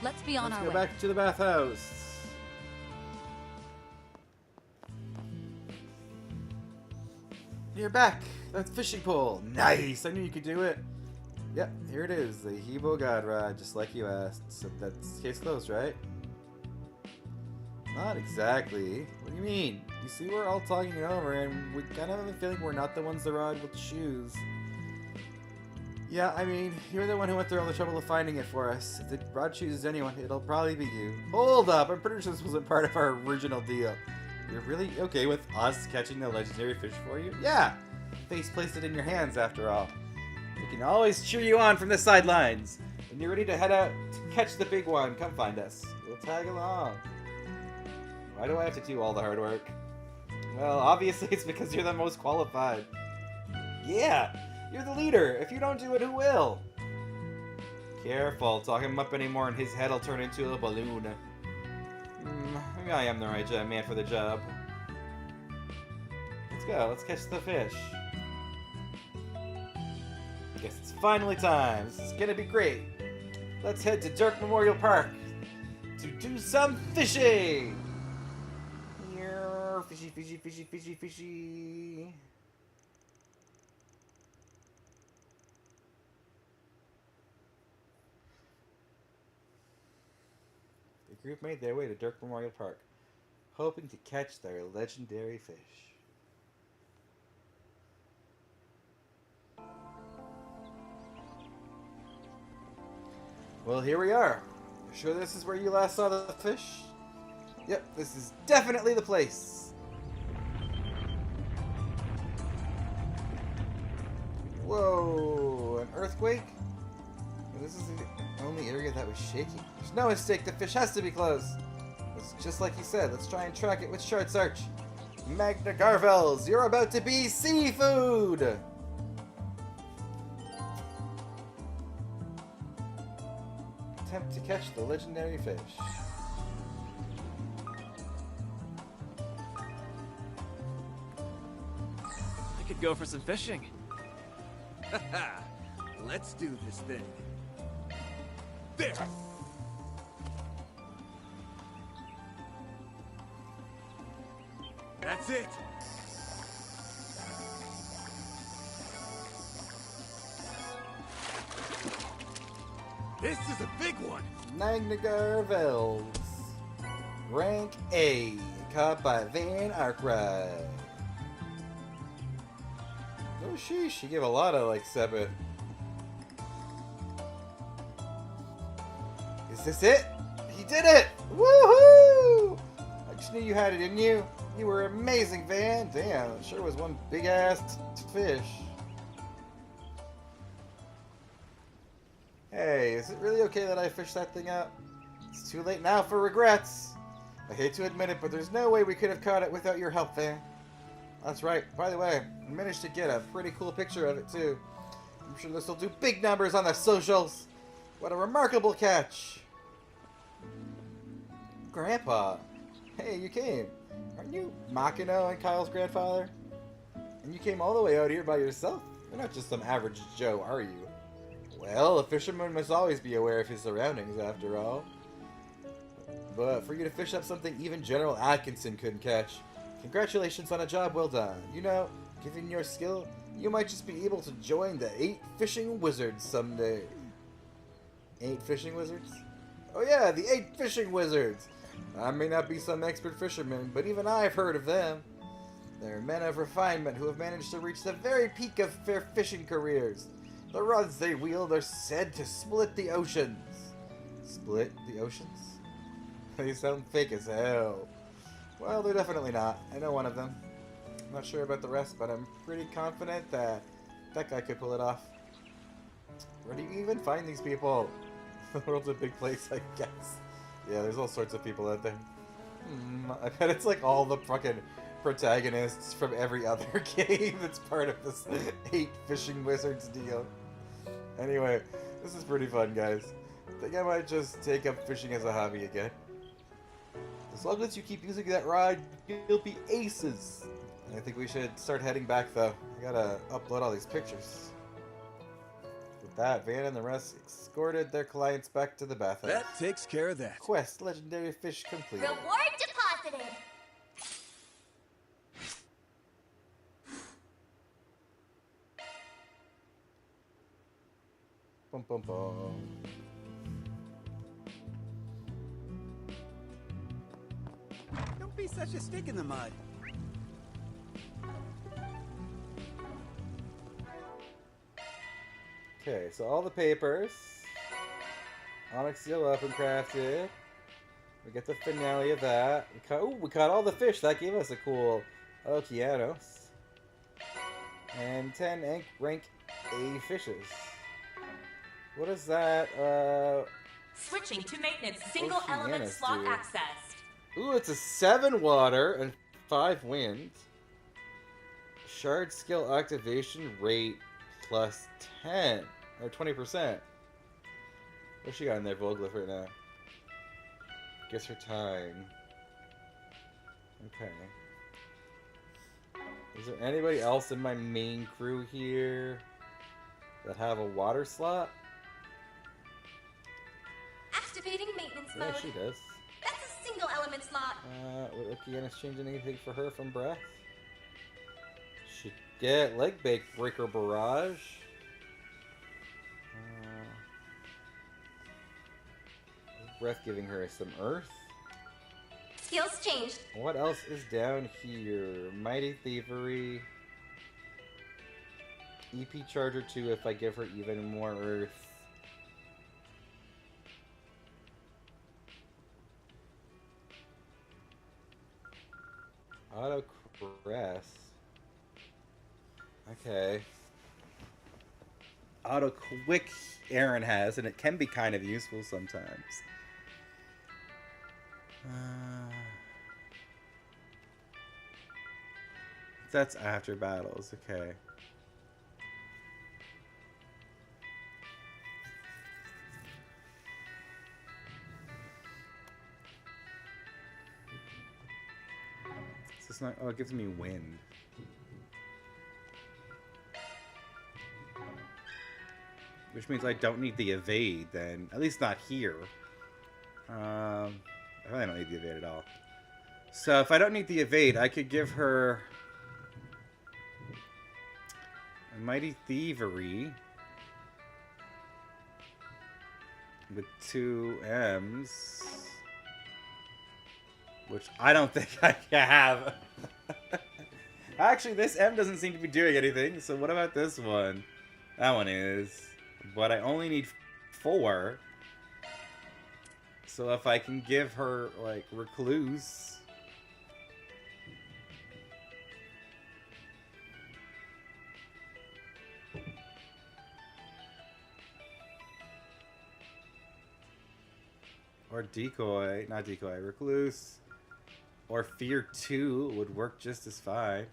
Let's be on our way. Let's go back to the bathhouse. You're back. That's fishing pole. Nice. I knew you could do it. Yep, here it is. The Hebo God Rod, just like you asked. So that's case closed, right? Not exactly. What do you mean? You see, we're all talking it over, and we kind of have a feeling we're not the ones the Rod will choose. Yeah, I mean, you're the one who went through all the trouble of finding it for us. If the Rod chooses anyone, it'll probably be you. Hold up! I'm pretty sure this wasn't part of our original deal. You're really okay with us catching the legendary fish for you? Yeah! Face placed it in your hands, after all. We can always cheer you on from the sidelines. When you're ready to head out to catch the big one, come find us. We'll tag along. Why do I have to do all the hard work? Well, obviously it's because you're the most qualified. Yeah! You're the leader! If you don't do it, who will? Careful, talk him up anymore and his head'll turn into a balloon. Maybe I am the right man for the job. Let's go, let's catch the fish. I guess it's finally time. This is gonna be great. Let's head to Dirk Memorial Park to do some fishing! Fishy, fishy, fishy, fishy, fishy. The group made their way to Dirk Memorial Park, hoping to catch their legendary fish. Well, here we are. You sure this is where you last saw the fish? Yep, this is definitely the place. Whoa, an earthquake? This is the only area that was shaking. There's no mistake, the fish has to be close. It's just like you said, let's try and track it with short search. Magna Garvels, you're about to be seafood! Attempt to catch the legendary fish. I could go for some fishing. Let's do this thing. There! That's it! This is a big one! Magna Garvels. Rank A. Caught by Van Arkwright. Oh sheesh, she gave a lot of like Sebit. Is this it? He did it! Woohoo! I just knew you had it in you. You were amazing, Van. Damn, it sure was one big ass fish. Hey, is it really okay that I fished that thing out? It's too late now for regrets. I hate to admit it, but there's no way we could have caught it without your help, Van. That's right. By the way, I managed to get a pretty cool picture of it, too. I'm sure this will do big numbers on the socials. What a remarkable catch. Grandpa. Hey, you came. Aren't you Makino and Kyle's grandfather? And you came all the way out here by yourself? You're not just some average Joe, are you? Well, a fisherman must always be aware of his surroundings, after all. But for you to fish up something even General Atkinson couldn't catch, congratulations on a job well done. You know, given your skill, you might just be able to join the 8 Fishing Wizards someday. 8 Fishing Wizards? Oh yeah, the 8 Fishing Wizards! I may not be some expert fisherman, but even I've heard of them. They're men of refinement who have managed to reach the very peak of their fishing careers. The rods they wield are said to split the oceans. Split the oceans? They sound fake as hell. Well, they're definitely not. I know one of them. I'm not sure about the rest, but I'm pretty confident that that guy could pull it off. Where do you even find these people? The world's a big place, I guess. Yeah, there's all sorts of people out there. I bet it's like all the fucking protagonists from every other game that's part of this 8 Fishing Wizards deal. Anyway, this is pretty fun, guys. I think I might just take up fishing as a hobby again. As long as you keep using that rod, you'll be aces. I think we should start heading back, though. I gotta upload all these pictures. With that, Van and the rest escorted their clients back to the bathhouse. That takes care of that. Quest, legendary fish completed. Reward deposited. Bum bum bum. Don't be such a stick in the mud. Okay, so all the papers. Onyx seal up and crafted. We get the finale of that. We caught all the fish. That gave us a cool Okeanos. And 10 rank A fishes. What is that? Switching to maintenance. Single element Oceanus, slot dude. accessed. Ooh, it's a 7 water and 5 wind. Shard skill activation rate plus 10 or 20%. What's she got in there, Volglyph, right now? Guess her time. Okay. Is there anybody else in my main crew here that have a water slot? Activating maintenance Yeah, mode. she does. That's a single element slot. Would Okeanos change anything for her from breath? She get leg breaker barrage. Breath giving her some earth. Skills changed. What else is down here? Mighty Thievery. EP Charger 2 if I give her even more earth. Auto Cress. Okay. Auto Quick Aaron has, and it can be kind of useful sometimes. That's after battles, okay. It's not. Oh, it gives me wind. Which means I don't need the evade then. At least not here. I really don't need the evade at all. So if I don't need the evade, I could give her a Mighty Thievery with 2 M's. Which I don't think I have. Actually, this M doesn't seem to be doing anything. So what about this one? That one is. But I only need 4. So if I can give her, like, Recluse. Or Decoy. Not Decoy. Recluse. Or Fear 2 would work just as fine.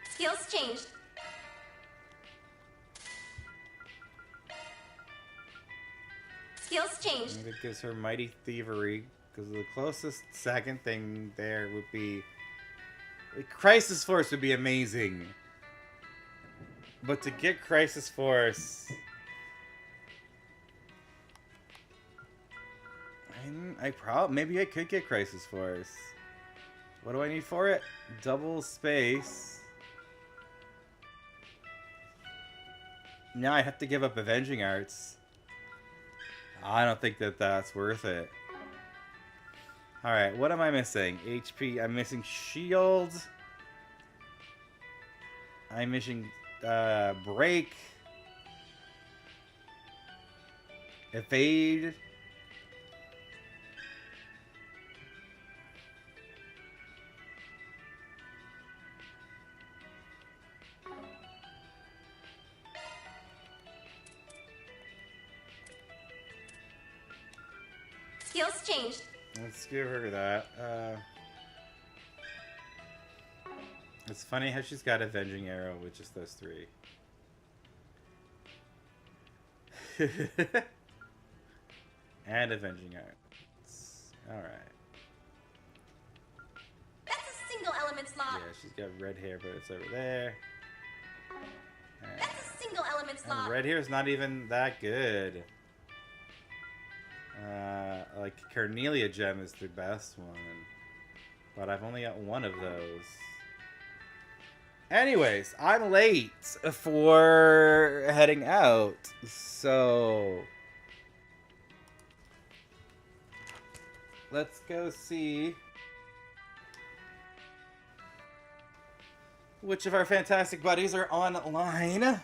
Skills changed. Skills changed. And it gives her Mighty Thievery, because the closest second thing there would be... Like, Crisis Force would be amazing. But to get Crisis Force... maybe I could get Crisis Force. What do I need for it? Double space. Now I have to give up Avenging Arts. I don't think that that's worth it. Alright, what am I missing? HP, I'm missing Shield. I'm missing Break. Evade. skills changed. Let's give her that. It's funny how she's got Avenging Arrow with just those 3. And Avenging Arrow. Alright. That's a single element slot. Yeah, she's got red hair, but it's over there. That's a single element slot. And red hair is not even that good. Like Cornelia Gem is the best one, but I've only got one of those. Anyways, I'm late for heading out, so let's go see which of our fantastic buddies are online.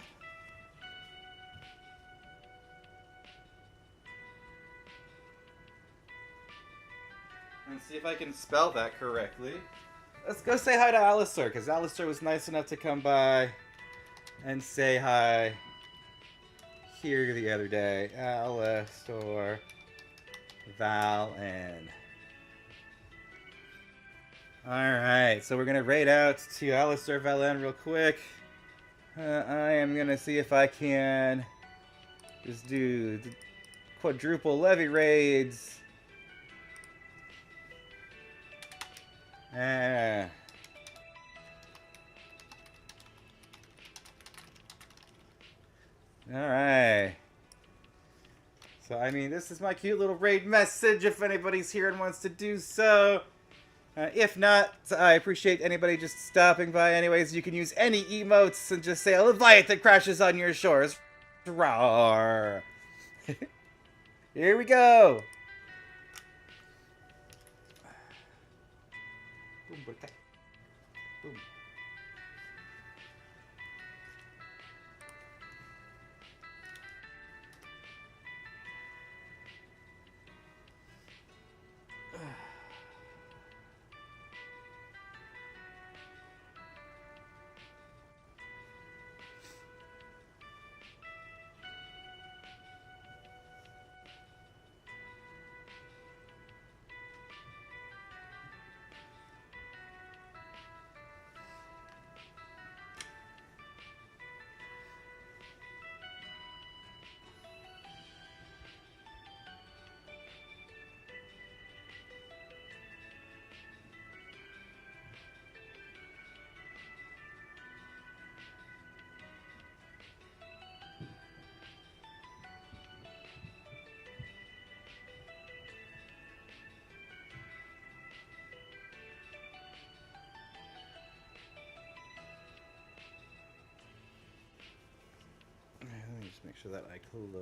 And see if I can spell that correctly. Let's go say hi to Alistair, because Alistair was nice enough to come by and say hi here the other day. Alistair, Val, and... Alright, so we're going to raid out to Alistair Valen real quick. I am going to see if I can just do the quadruple levy raids. Alright. So, I mean, this is my cute little raid message if anybody's here and wants to do so. If not, I appreciate anybody just stopping by anyways. You can use any emotes and just say, a Leviathan crashes on your shores. Roar. Here we go. Boom, boom. Let me just make sure that I close.